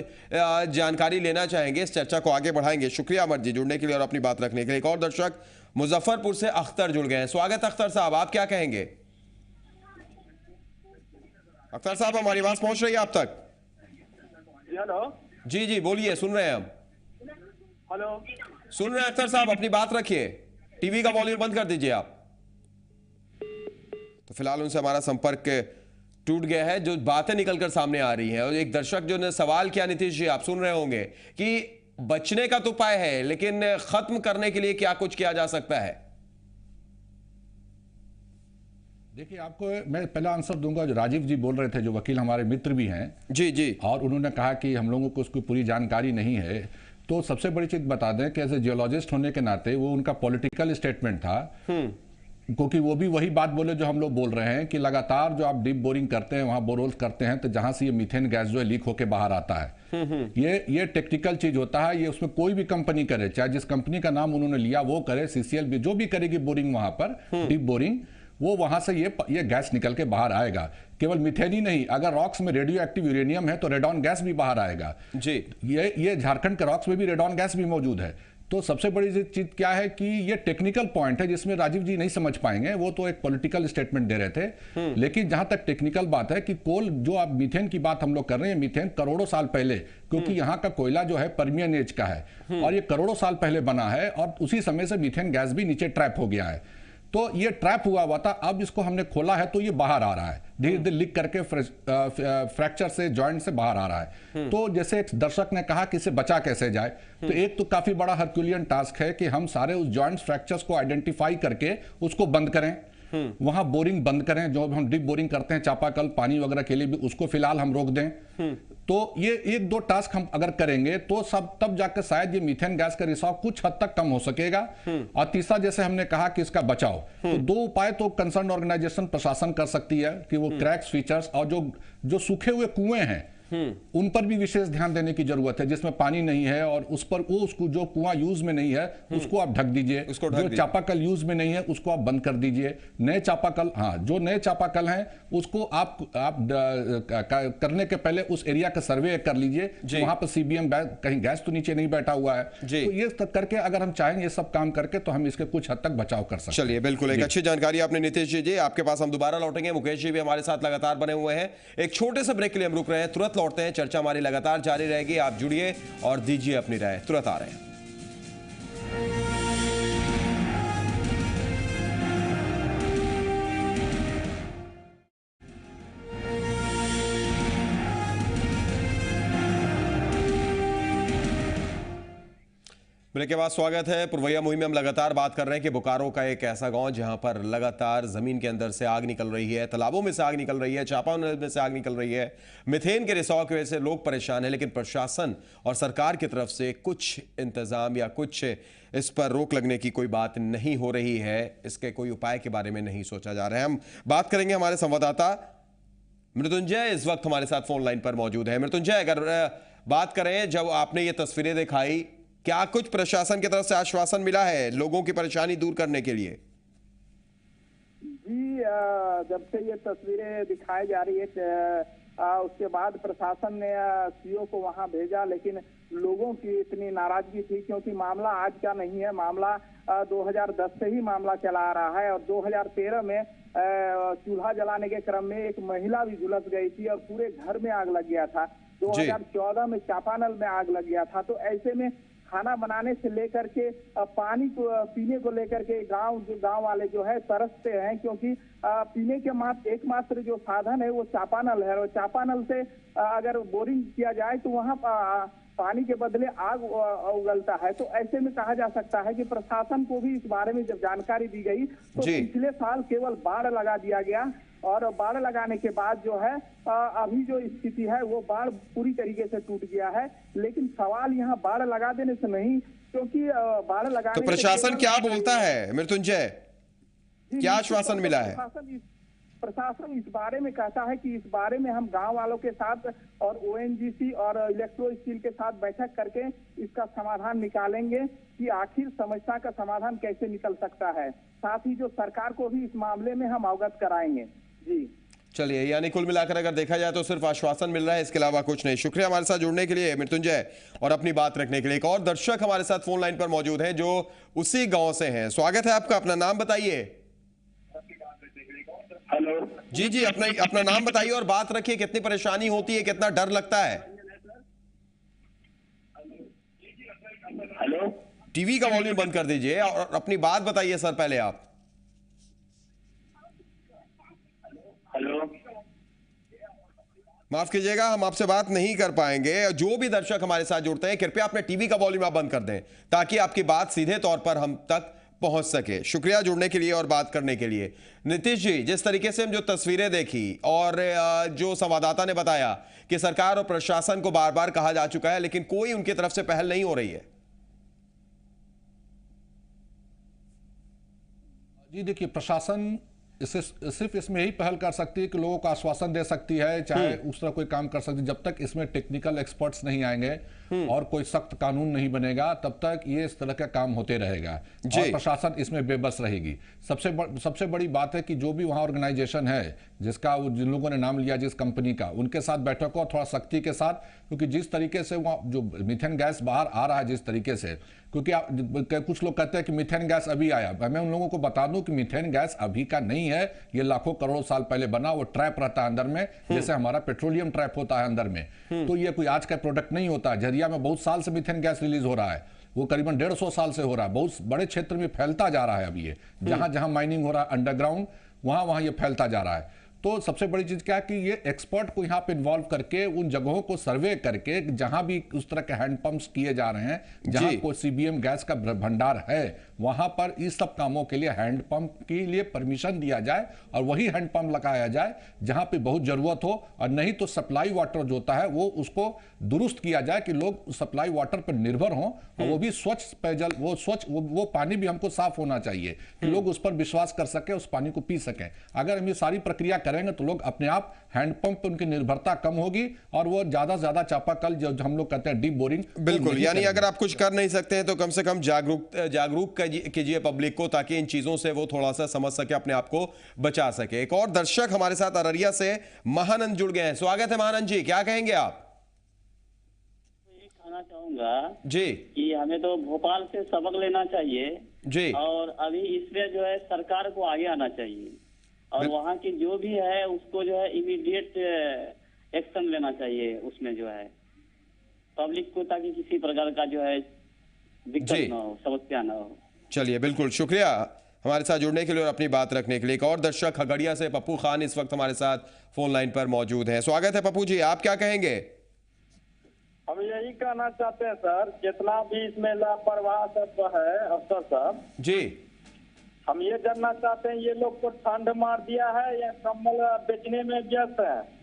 जानकारी लेना चाहेंगे, इस चर्चा को आगे बढ़ाएंगे। शुक्रिया अमर जी जुड़ने के लिए और अपनी बात रखने के लिए। एक और दर्शक मुजफ्फरपुर से अख्तर जुड़ गए हैं। स्वागत अख्तर साहब, आप क्या कहेंगे? अख्तर साहब, हमारी आवाज पहुंच रही है आप तक? हेलो जी जी बोलिए, सुन रहे हैं हम। हेलो, सुन रहे हैं अख्तर साहब, अपनी बात रखिए, टीवी का वॉल्यूम बंद कर दीजिए आप। तो फिलहाल उनसे हमारा संपर्क टूट गया है। जो बातें निकलकर सामने आ रही हैं, और एक दर्शक जो ने सवाल किया, नीतीश जी आप सुन रहे होंगे कि बचने का तो उपाय है, लेकिन खत्म करने के लिए क्या कुछ किया जा सकता है? देखिए, आपको मैं पहला आंसर दूंगा। जो राजीव जी बोल रहे थे, जो वकील हमारे मित्र भी हैं जी जी, और उन्होंने कहा कि हम लोगों को उसकी पूरी जानकारी नहीं है। तो सबसे बड़ी चीज बता दें कि एज ए जियोलॉजिस्ट होने के नाते वो उनका पॉलिटिकल स्टेटमेंट था क्योंकि वो भी वही बात बोले जो हम लोग बोल रहे हैं कि लगातार जो आप डीप बोरिंग करते हैं, वहां बोरहोल्स करते हैं, तो जहां से ये मीथेन गैस जो है लीक होकर बाहर आता है। ये टेक्निकल चीज होता है। ये उसमें कोई भी कंपनी करे, चाहे जिस कंपनी का नाम उन्होंने लिया वो करे, सीसीएल भी जो भी करेगी बोरिंग वहां पर डीप बोरिंग, वो वहां से ये गैस निकल के बाहर आएगा। केवल मीथेन ही नहीं, अगर रॉक्स में रेडियो एक्टिव यूरेनियम है तो रेडॉन गैस भी बाहर आएगा जी। ये झारखंड के रॉक्स में भी रेडॉन गैस भी मौजूद है। तो सबसे बड़ी चीज क्या है कि ये टेक्निकल पॉइंट है जिसमें राजीव जी नहीं समझ पाएंगे, वो तो एक पॉलिटिकल स्टेटमेंट दे रहे थे। लेकिन जहां तक टेक्निकल बात है कि कोल, जो आप मीथेन की बात हम लोग कर रहे हैं, मीथेन करोड़ों साल पहले, क्योंकि यहाँ का कोयला जो है पर्मियन एज का है और ये करोड़ों साल पहले बना है और उसी समय से मीथेन गैस भी नीचे ट्रैप हो गया है। तो ये ट्रैप हुआ था, अब इसको हमने खोला है तो ये बाहर आ रहा है, धीरे धीरे लीक करके फ्रैक्चर से, जॉइंट से बाहर आ रहा है। तो जैसे एक दर्शक ने कहा कि इसे बचा कैसे जाए, तो एक तो काफी बड़ा हरक्यूलियन टास्क है कि हम सारे उस जॉइंट्स, फ्रैक्चर्स को आइडेंटिफाई करके उसको बंद करें, वहां बोरिंग बंद करें। जो हम डीप बोरिंग करते हैं चापाकल पानी वगैरह के लिए भी, उसको फिलहाल हम रोक दें। तो ये एक दो टास्क हम अगर करेंगे तो सब तब जाकर शायद ये मीथेन गैस का रिसाव कुछ हद तक कम हो सकेगा। और तीसरा, जैसे हमने कहा कि इसका बचाव, तो दो उपाय तो कंसर्न ऑर्गेनाइजेशन प्रशासन कर सकती है कि वो क्रैक्स, फीचर्स और जो सूखे हुए कुएं हैं उन पर भी विशेष ध्यान देने की जरूरत है, जिसमें पानी नहीं है और उस पर उसको, जो कुआं यूज में नहीं है उसको आप ढक दीजिए, जो चापाकल यूज में नहीं है उसको आप बंद कर दीजिए। नए चापाकल, जो नए चापाकल हैं उसको आप करने के पहले उस एरिया का सर्वे कर लीजिए, वहां पर सीबीएम कहीं गैस तो नीचे नहीं बैठा हुआ है। तो ये करके अगर हम चाहेंगे ये सब काम करके, तो हम इसके कुछ हद तक बचाव कर सकते हैं। चलिए, बिल्कुल एक अच्छी जानकारी आपने नीतीश जी। आपके पास हम दोबारा लौटेंगे, मुकेश जी भी हमारे साथ लगातार बने हुए हैं। एक छोटे से ब्रेक के लिए हम रुक रहे हैं, तुरंत लौटते हैं। चर्चा हमारी लगातार जारी रहेगी, आप जुड़िए और दीजिए अपनी राय। तुरंत आ रहे हैं। ब्रेक के बाद स्वागत है। पुरवैया मुहिम में हम लगातार बात कर रहे हैं कि बोकारो का एक ऐसा गांव जहां पर लगातार जमीन के अंदर से आग निकल रही है, तालाबों में से आग निकल रही है, चापानल में से आग निकल रही है। मीथेन के रिसाव की वजह से लोग परेशान हैं, लेकिन प्रशासन और सरकार की तरफ से कुछ इंतजाम या कुछ इस पर रोक लगने की कोई बात नहीं हो रही है। इसके कोई उपाय के बारे में नहीं सोचा जा रहा है। हम बात करेंगे, हमारे संवाददाता मृत्युंजय इस वक्त हमारे साथ फोन लाइन पर मौजूद है। मृत्युंजय, अगर बात करें, जब आपने ये तस्वीरें दिखाई, क्या कुछ प्रशासन की तरफ से आश्वासन मिला है लोगों की परेशानी दूर करने के लिए? जी, जब से ये तस्वीरें दिखाई जा रही है उसके बाद प्रशासन ने सीओ को वहां भेजा, लेकिन लोगों की इतनी नाराजगी थी, क्योंकि मामला आज का नहीं है, मामला 2010 से ही मामला चला आ रहा है। और 2013 में चूल्हा जलाने के क्रम में एक महिला भी झुलस गई थी और पूरे घर में आग लग गया था। 2014 में चापानल में आग लग गया था। तो ऐसे में खाना बनाने से लेकर के पानी को पीने को लेकर के गांव वाले जो है तरसते हैं, क्योंकि पीने के एकमात्र जो साधन है वो चापानल है। और चापानल से अगर बोरिंग किया जाए तो वहाँ पानी के बदले आग उगलता है। तो ऐसे में कहा जा सकता है कि प्रशासन को भी इस बारे में जब जानकारी दी गई तो पिछले साल केवल बाढ़ लगा दिया गया, और बाढ़ लगाने के बाद जो है अभी जो स्थिति है वो बाढ़ पूरी तरीके से टूट गया है। लेकिन सवाल यहाँ बाढ़ लगा देने से नहीं, क्योंकि बाढ़ लगाने तो प्रशासन क्या बोलता है मृत्युंजय, क्या आश्वासन मिला है? प्रशासन इस बारे में कहता है कि इस बारे में हम गांव वालों के साथ और ओएनजीसी और इलेक्ट्रो स्टील के साथ बैठक करके इसका समाधान निकालेंगे कि आखिर समस्या का समाधान कैसे निकल सकता है। साथ ही जो सरकार को भी इस मामले में हम अवगत कराएंगे। जी चलिए, यानी कुल मिलाकर अगर देखा जाए तो सिर्फ आश्वासन मिल रहा है, इसके अलावा कुछ नहीं। शुक्रिया हमारे साथ जुड़ने के लिए मृत्युंजय और अपनी बात रखने के लिए। एक और दर्शक हमारे साथ फोन लाइन पर मौजूद हैं जो उसी गांव से हैं। स्वागत है आपका, अपना नाम बताइए। हेलो जी, अपना नाम बताइए और बात रखिए। कितनी परेशानी होती है, कितना डर लगता है? हेलो, टीवी का वॉल्यूम बंद कर दीजिए और अपनी बात बताइए सर पहले आप। हेलो, माफ कीजिएगा, हम आपसे बात नहीं कर पाएंगे। जो भी दर्शक हमारे साथ जुड़ते हैं, कृपया अपने टीवी का वॉल्यूम आप बंद कर दें ताकि आपकी बात सीधे तौर पर हम तक पहुंच सके। शुक्रिया जुड़ने के लिए और बात करने के लिए। नीतीश जी, जिस तरीके से हम जो तस्वीरें देखी और जो संवाददाता ने बताया कि सरकार और प्रशासन को बार बार कहा जा चुका है, लेकिन कोई उनकी तरफ से पहल नहीं हो रही है। जी देखिए, प्रशासन इसे सिर्फ इसमें यही पहल कर सकती है कि लोगों को आश्वासन दे सकती है, चाहे उस तरह कोई काम कर सकती है। जब तक इसमें टेक्निकल एक्सपर्ट्स नहीं आएंगे और कोई सख्त कानून नहीं बनेगा, तब तक ये इस तरह का काम होते रहेगा और प्रशासन इसमें बेबस रहेगी। सबसे बड़ी बात है कि जो भी वहाँ ऑर्गेनाइजेशन है, जिसका जिन लोगों ने नाम लिया, जिस कंपनी का, उनके साथ बैठक हो थोड़ा सख्ती के साथ, क्योंकि जिस तरीके से वहाँ जो मीथेन गैस बाहर आ रहा है, जिस तरीके से, क्योंकि कुछ लोग कहते हैं कि मीथेन गैस अभी आया। मैं उन लोगों को बता दूं कि मीथेन गैस अभी का नहीं है, ये लाखों करोड़ों साल पहले बना, वो ट्रैप रहता है अंदर में, जैसे हमारा पेट्रोलियम ट्रैप होता है अंदर में। तो ये कोई आज का प्रोडक्ट नहीं होता है। झरिया में बहुत साल से मीथेन गैस रिलीज हो रहा है, वो करीबन 150 साल से हो रहा है, बहुत बड़े क्षेत्र में फैलता जा रहा है। अब ये जहां जहां माइनिंग हो रहा है अंडरग्राउंड, वहां ये फैलता जा रहा है। तो सबसे बड़ी चीज क्या है कि ये एक्सपर्ट को यहाँ पे इन्वॉल्व करके उन जगहों को सर्वे करके, जहां भी उस तरह के हैंडपंप्स किए जा रहे हैं, जहां कोई सीबीएम गैस का भंडार है, वहां पर इस सब कामों के लिए हैंडपंप के लिए परमिशन दिया जाए और वही हैंडपंप लगाया जाए जहां पे बहुत जरूरत हो, और नहीं तो सप्लाई वाटर जो होता है वो उसको दुरुस्त किया जाए कि लोग सप्लाई वाटर पर निर्भर हों, और वो भी स्वच्छ पेयजल, वो पानी भी हमको साफ होना चाहिए कि लोग उस पर विश्वास कर सके, उस पानी को पी सकें। अगर हम ये सारी प्रक्रिया करेंगे तो लोग अपने आप हैंडपंप पर उनकी निर्भरता कम होगी और वो ज्यादा से ज्यादा चापाकल, जो हम लोग कहते हैं डीप बोरिंग। बिल्कुल, यानी अगर आप कुछ कर नहीं सकते हैं तो कम से कम जागरूक कीजिए पब्लिक को, ताकि इन चीजों से वो थोड़ा सा समझ सके, अपने आप को बचा सके। एक और दर्शक हमारे साथ अररिया से महानंद जुड़ गए हैं। स्वागत है महानंद जी, क्या कहेंगे आप? कहना चाहूंगा जी कि हमें तो भोपाल से सबक लेना चाहिए जी, और अभी इसमें जो है सरकार को आगे आना चाहिए और वहाँ की जो भी है उसको जो है इमीडिएट एक्शन लेना चाहिए उसमें जो है पब्लिक को, ताकि किसी प्रकार का जो है दिक्कत ना हो, समस्या ना हो। चलिए, बिल्कुल शुक्रिया हमारे साथ जुड़ने के लिए और अपनी बात रखने के लिए। एक और दर्शक खगड़िया से पप्पू खान इस वक्त हमारे साथ फोन लाइन पर मौजूद हैं। स्वागत है पप्पू जी, आप क्या कहेंगे? हम यही कहना चाहते हैं सर, जितना भी इसमें लापरवाह सब है अफसर साहब जी, हम ये जानना चाहते हैं, ये लोग को ठंड मार दिया है या कम्बल बेचने में व्यस्त है?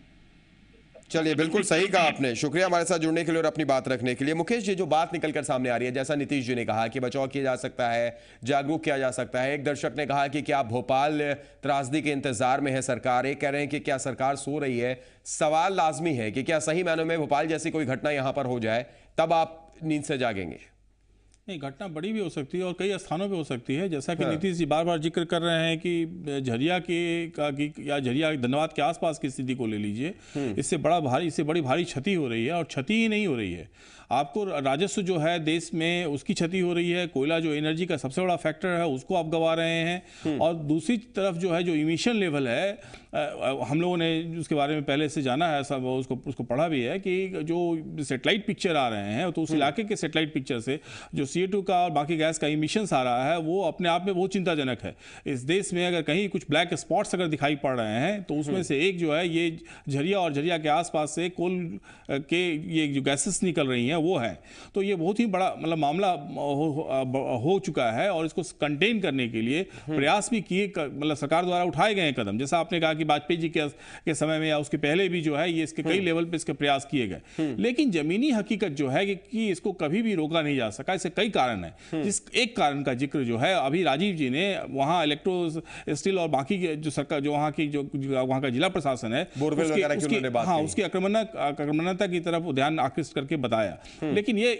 चलिए, बिल्कुल सही कहा आपने। शुक्रिया हमारे साथ जुड़ने के लिए और अपनी बात रखने के लिए। मुकेश जी, जो बात निकलकर सामने आ रही है, जैसा नीतीश जी ने कहा कि बचाव किया जा सकता है, जागरूक किया जा सकता है। एक दर्शक ने कहा कि क्या भोपाल त्रासदी के इंतजार में है सरकार? एक कह रहे हैं कि क्या सरकार सो रही है? सवाल लाजमी है कि क्या सही मायनों में भोपाल जैसी कोई घटना यहां पर हो जाए तब आप नींद से जागेंगे? नहीं, घटना बड़ी भी हो सकती है और कई स्थानों पे हो सकती है, जैसा कि नीतीश जी बार बार जिक्र कर रहे हैं कि झरिया या झरिया धनबाद के आसपास की स्थिति को ले लीजिए, इससे बड़ी भारी क्षति हो रही है, और क्षति ही नहीं हो रही है, आपको राजस्व जो है देश में उसकी क्षति हो रही है, कोयला जो एनर्जी का सबसे बड़ा फैक्टर है उसको आप गंवा रहे हैं, और दूसरी तरफ जो है जो इमिशन लेवल है, हम लोगों ने उसके बारे में पहले से जाना है, सब उसको पढ़ा भी है कि जो सेटेलाइट पिक्चर आ रहे हैं तो उस इलाके के सेटेलाइट पिक्चर से जो CO2 का और बाकी गैस का इमिशंस आ रहा है वो अपने आप में बहुत चिंताजनक है। इस देश में अगर कहीं कुछ ब्लैक स्पॉट्स अगर दिखाई पड़ रहे हैं तो उसमें से एक जो है ये झरिया और झरिया के आसपास से कोल के ये जो गैसेस निकल रही हैं वो है। तो ये बहुत ही बड़ा मतलब मामला हो चुका है, और इसको कंटेन करने के लिए प्रयास भी किए, मतलब सरकार द्वारा उठाए गए कदम, जैसा आपने कहा कि वाजपेयी जी के समय में या उसके पहले भी जो है ये इसके कई लेवल पे इसके प्रयास किए गए, लेकिन जमीनी हकीकत जो है कि इसको कभी भी रोका नहीं जा सका। इससे कई कारण है, जिस एक कारण का जिक्र जो है अभी राजीव जी ने वहां इलेक्ट्रो स्टील और बाकी जो सरकार जो वहां का जिला प्रशासन है उसकी आक्रमणता की तरफ ध्यान आकृष्ट करके बताया, लेकिन ये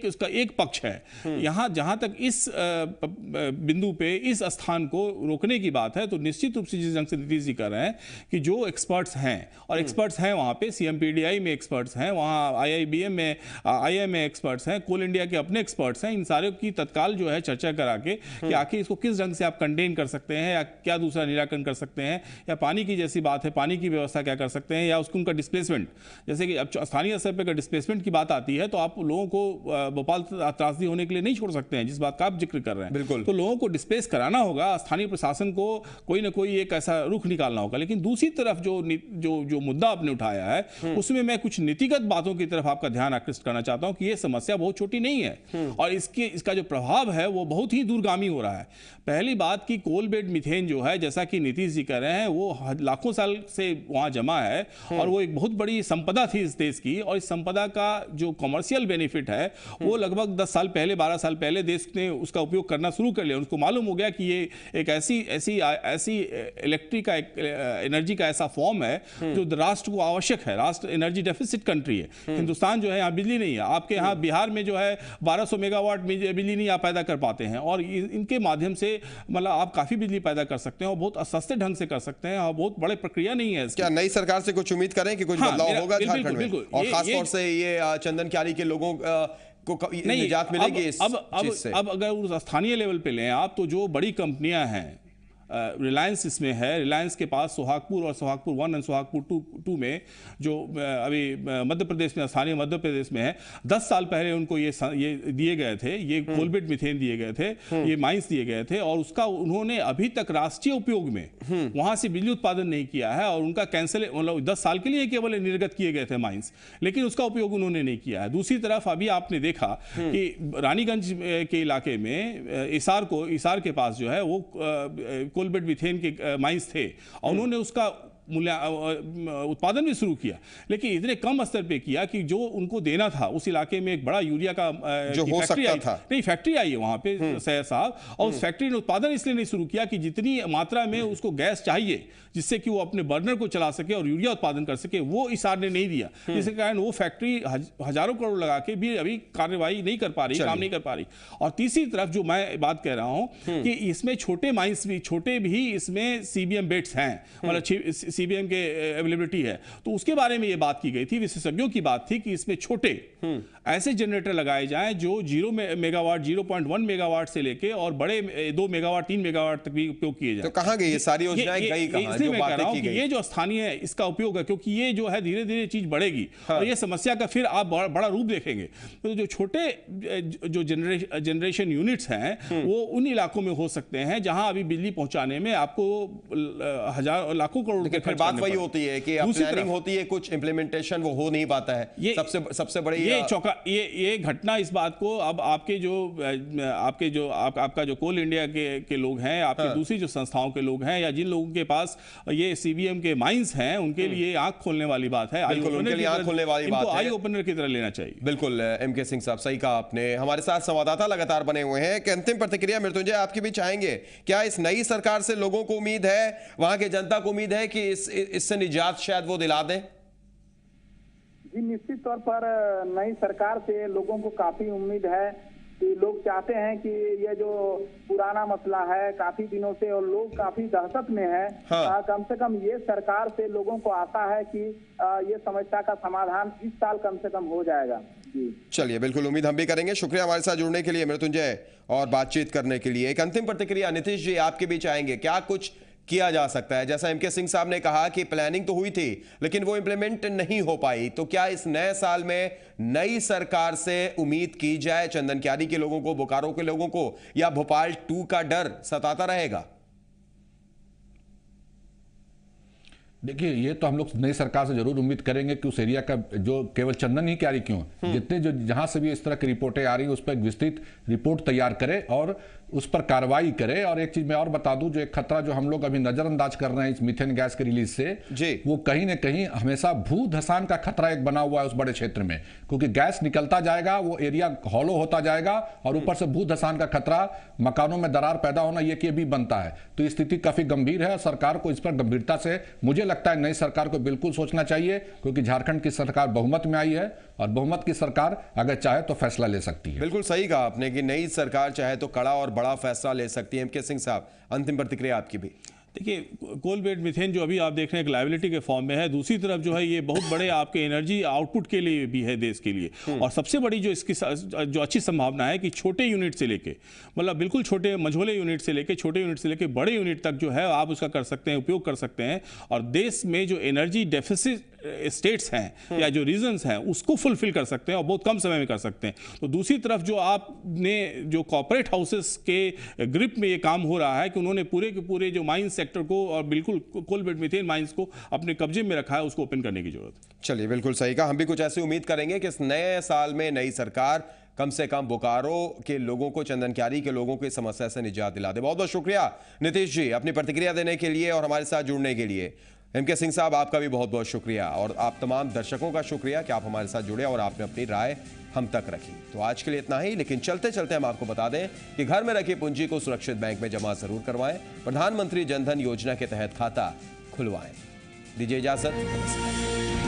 इसका एक पक्ष है। यहाँ जहां तक इस बिंदु पे इस स्थान को रोकने की बात है तो निश्चित रूप से जिस ढंग से नीतीश जी कर रहे हैं कि जो एक्सपर्ट्स हैं और एक्सपर्ट्स हैं वहां पे CMPDI में एक्सपर्ट्स हैं, वहां IIM में एक्सपर्ट्स हैं, कोल इंडिया के अपने एक्सपर्ट्स हैं, इन सारे की तत्काल जो है चर्चा करा के कि आखिर इसको किस ढंग से आप कंटेन कर सकते हैं या क्या दूसरा निराकरण कर सकते हैं, या पानी की जैसी बात है पानी की व्यवस्था क्या कर सकते हैं, या उसको उनका डिस्प्लेसमेंट, जैसे कि अब स्थानीय स्तर पर डिस्प्लेसमेंट की बात आती है तो आप लोगों को भोपाल त्रासदी होने के लिए नहीं छोड़ सकते हैं, जिस बात का आप जिक्र कर रहे हैं। बिल्कुल, तो लोगों को डिस्प्लेस कराना होगा, स्थानीय प्रशासन को कोई ना कोई एक ऐसा रुख निकालना होगा। लेकिन दूसरी तरफ जो मुद्दा आपने उठाया है उसमें मैं कुछ नीतिगत बातों की तरफ आपका ध्यान आकृष्ट करना चाहता हूं कि यह समस्या बहुत छोटी नहीं है। और इसका जो प्रभाव है वो बहुत ही दूरगामी हो रहा है। पहली बात कि कोल बेड मीथेन जो है, जैसा कि नीतीश जी कह रहे हैं, वो लाखों साल से वहां जमा है और वो एक बहुत बड़ी संपदा थी इस देश की, और इस संपदा का जो कमर्शियल बेनिफिट है वो लगभग 10 साल पहले 12 साल पहले देश ने उसका उपयोग करना शुरू कर लिया। उसको मालूम हो गया कि ये एक ऐसी इलेक्ट्रिक का एनर्जी का ऐसा फॉर्म है जो राष्ट्र को आवश्यक है। राष्ट्र एनर्जी डेफिसिट कंट्री है। हिंदुस्तान जो है, यहाँ बिजली नहीं है। आपके यहाँ बिहार में जो है 1200 मेगावाट बिजली नहीं आप पैदा कर पाते हैं, और इनके माध्यम से मतलब आप काफी बिजली पैदा कर सकते हैं और बहुत सस्ते ढंग से कर सकते हैं, और बहुत बड़े प्रक्रिया नहीं है। क्या नई सरकार से कुछ उम्मीद करें कि कुछ बदलाव होगा झारखंड में, और खासतौर से ये चंदन क्यारी के लोगों को निजात मिलेगी इस चीज से? अब अगर उस स्थानीय लेवल पे लें आप, तो जो बड़ी कंपनियां हैं, रिलायंस इसमें है। रिलायंस के पास सोहागपुर और सोहागपुर 1 और सोहागपुर 2 में जो अभी मध्य प्रदेश में, स्थानीय मध्य प्रदेश में है, 10 साल पहले उनको ये दिए गए थे, ये कोल बेड मीथेन दिए गए थे, ये माइंस दिए गए थे, और उसका उन्होंने अभी तक राष्ट्रीय उपयोग में वहां से बिजली उत्पादन नहीं किया है, और उनका कैंसिल, मतलब 10 साल के लिए केवल निर्गत किए गए थे माइंस, लेकिन उसका उपयोग उन्होंने नहीं किया है। दूसरी तरफ अभी आपने देखा कि रानीगंज के इलाके में इसार के पास जो है वो कोल बेड मीथेन के माइंस थे, और उन्होंने उसका उत्पादन भी शुरू किया, लेकिन इतने कम स्तर पे किया कि जो उनको देना था उस इलाके में एक बड़ा यूरिया का जो हो सकता था, नहीं फैक्ट्री आई है वहां पे सैयद साहब, और उस फैक्ट्री ने उत्पादन इसलिए नहीं शुरू किया कि जितनी मात्रा में उसको गैस चाहिए जिससे कि वो अपने बर्नर को चला सके और यूरिया उत्पादन कर सके, वो इसार ने नहीं दिया, जिसके कारण वो फैक्ट्री हजारों करोड़ लगा के भी अभी कार्यवाही नहीं कर पा रही, काम नहीं कर पा रही। और तीसरी तरफ जो मैं बात कह रहा हूं कि इसमें छोटे माइंस भी, छोटे भी इसमें सीबीएम बेड्स हैं, मतलब सीबीएम के अवेलेबिलिटी है, तो उसके बारे में ये बात की गई थी, विशेषज्ञों की बात थी कि इसमें छोटे ऐसे जनरेटर लगाए जाएं जो 0.1 मेगावाट से लेके और बड़े 2 मेगावाट 3 मेगावाट तक भी उपयोग किए जाए। तो कहाँ गई ये सारी योजनाएं, गई कहाँ? इसलिए मैं कह रहा हूं कि ये जो स्थानीय इसका उपयोग है, क्योंकि ये जो है धीरे धीरे चीज बढ़ेगी और ये समस्या का फिर आप बड़ा रूप देखेंगे। तो जो छोटे जो जनरेशन यूनिट्स हैं वो उन इलाकों में हो सकते हैं जहां अभी बिजली पहुंचाने में आपको लाखों करोड़ रुपए फिर बात वही होती है कि प्लानिंग होती है, कुछ इंप्लीमेंटेशन वो हो नहीं पाता है। सबसे बड़ी ये घटना इस बात को, अब आपके जो आपका जो कोल इंडिया के लोग हैं, आपके दूसरी जो संस्थाओं के लोग हैं, या जिन लोगों के पास ये सीबीएम के माइंस हैं, उनके लिए आंख खोलने वाली बात है। बिल्कुल, उनके लिए आंख खोलने वाली बात है, आई ओपनर की तरह लेना चाहिए। बिल्कुल एमके सिंह साहब, सही कहा आपने। हमारे साथ संवाददाता लगातार बने हुए हैं कि अंतिम प्रतिक्रिया मृत्युंजय आपकी भी चाहेंगे। क्या इस नई सरकार से लोगों को उम्मीद है, वहां की जनता को उम्मीद है कि इससे निजात शायद वो दिला दें? जी, निश्चित तौर पर नई सरकार से लोगों को काफी उम्मीद है कि लोग चाहते हैं कि ये जो पुराना मसला है काफी दिनों से और लोग काफी दहशत में है, कम से कम ये सरकार से लोगों को आशा है कि ये समस्या का समाधान इस साल कम से कम हो जाएगा। चलिए, बिल्कुल उम्मीद हम भी करेंगे। शुक्रिया हमारे साथ जुड़ने के लिए मृत्युंजय और बातचीत करने के लिए। एक अंतिम प्रतिक्रिया नीतीश जी आपके भी चाहेंगे, क्या कुछ किया जा सकता है? जैसा एमके सिंह साहब ने कहा कि प्लानिंग तो हुई थी लेकिन वो इंप्लीमेंट नहीं हो पाई, तो क्या इस नए साल में नई सरकार से उम्मीद की जाए? चंदन क्यारी के लोगों को, बोकारो के लोगों को, या भोपाल 2 का डर सताता रहेगा? देखिए, ये तो हम लोग नई सरकार से जरूर उम्मीद करेंगे कि उस एरिया का, जो केवल चंदन ही क्यारी क्यों, जितने जो जहां से भी इस तरह की रिपोर्टें आ रही है उस पर एक विस्तृत रिपोर्ट तैयार करे और उस पर कार्रवाई करे। और एक चीज मैं और बता दूं, जो एक खतरा जो हम लोग अभी नजरअंदाज कर रहे हैं इस मीथेन गैस के रिलीज से, वो कहीं ना कहीं हमेशा भू धसान का खतरा एक बना हुआ है उस बड़े क्षेत्र में, क्योंकि गैस निकलता जाएगा, वो एरिया हॉलो होता जाएगा और ऊपर से भू धसान का खतरा, मकानों में दरार पैदा होना, ये भी बनता है। तो स्थिति काफी गंभीर है और सरकार को इस पर गंभीरता से, मुझे लगता है नई सरकार को बिल्कुल सोचना चाहिए, क्योंकि झारखंड की सरकार बहुमत में आई है और बहुमत की सरकार अगर चाहे तो फैसला ले सकती है। बिल्कुल सही कहा आपने कि नई सरकार चाहे तो कड़ा और बड़ा फैसला ले सकती है। एमके सिंह साहब, अंतिम प्रतिक्रिया आपकी भी। देखिए, कोल बेड मीथेन जो अभी आप देख रहे हैं एक लायबिलिटी के फॉर्म में है, दूसरी तरफ जो है ये बहुत बड़े आपके एनर्जी आउटपुट के लिए भी है देश के लिए। और सबसे बड़ी जो इसकी जो अच्छी संभावना है कि छोटे यूनिट से लेके, मतलब बिल्कुल छोटे मझोले यूनिट से लेके, छोटे यूनिट से लेके बड़े यूनिट तक जो है आप उसका कर सकते हैं, उपयोग कर सकते हैं। और देश में जो एनर्जी स्टेट्स हैं या जो रीजन्स हैं उसको फुलफिल कर सकते हैं और बहुत कम समय में कर सकते हैं। तो दूसरी तरफ जो आपने जो कॉर्पोरेट हाउसेस के ग्रिप में ये काम हो रहा है कि उन्होंने पूरे के पूरे जो माइन सेक्टर को और बिल्कुल कोल बेड मीथेन माइंस को अपने कब्जे में रखा है, उसको ओपन करने की जरूरत है। चलिए, बिल्कुल सही कहा। हम भी कुछ ऐसी उम्मीद करेंगे कि इस नए साल में नई सरकार कम से कम बोकारो के लोगों को, चंदन क्यारी के लोगों को इस समस्या से निजात दिला दे। बहुत बहुत शुक्रिया नीतीश जी अपनी प्रतिक्रिया देने के लिए और हमारे साथ जुड़ने के लिए। एमके सिंह साहब, आपका भी बहुत बहुत शुक्रिया और आप तमाम दर्शकों का शुक्रिया कि आप हमारे साथ जुड़े और आपने अपनी राय हम तक रखी। तो आज के लिए इतना ही, लेकिन चलते चलते हम आपको बता दें कि घर में रखी पूंजी को सुरक्षित बैंक में जमा जरूर करवाएं। प्रधानमंत्री जनधन योजना के तहत खाता खुलवाएं। दीजिए इजाजत, नमस्कार।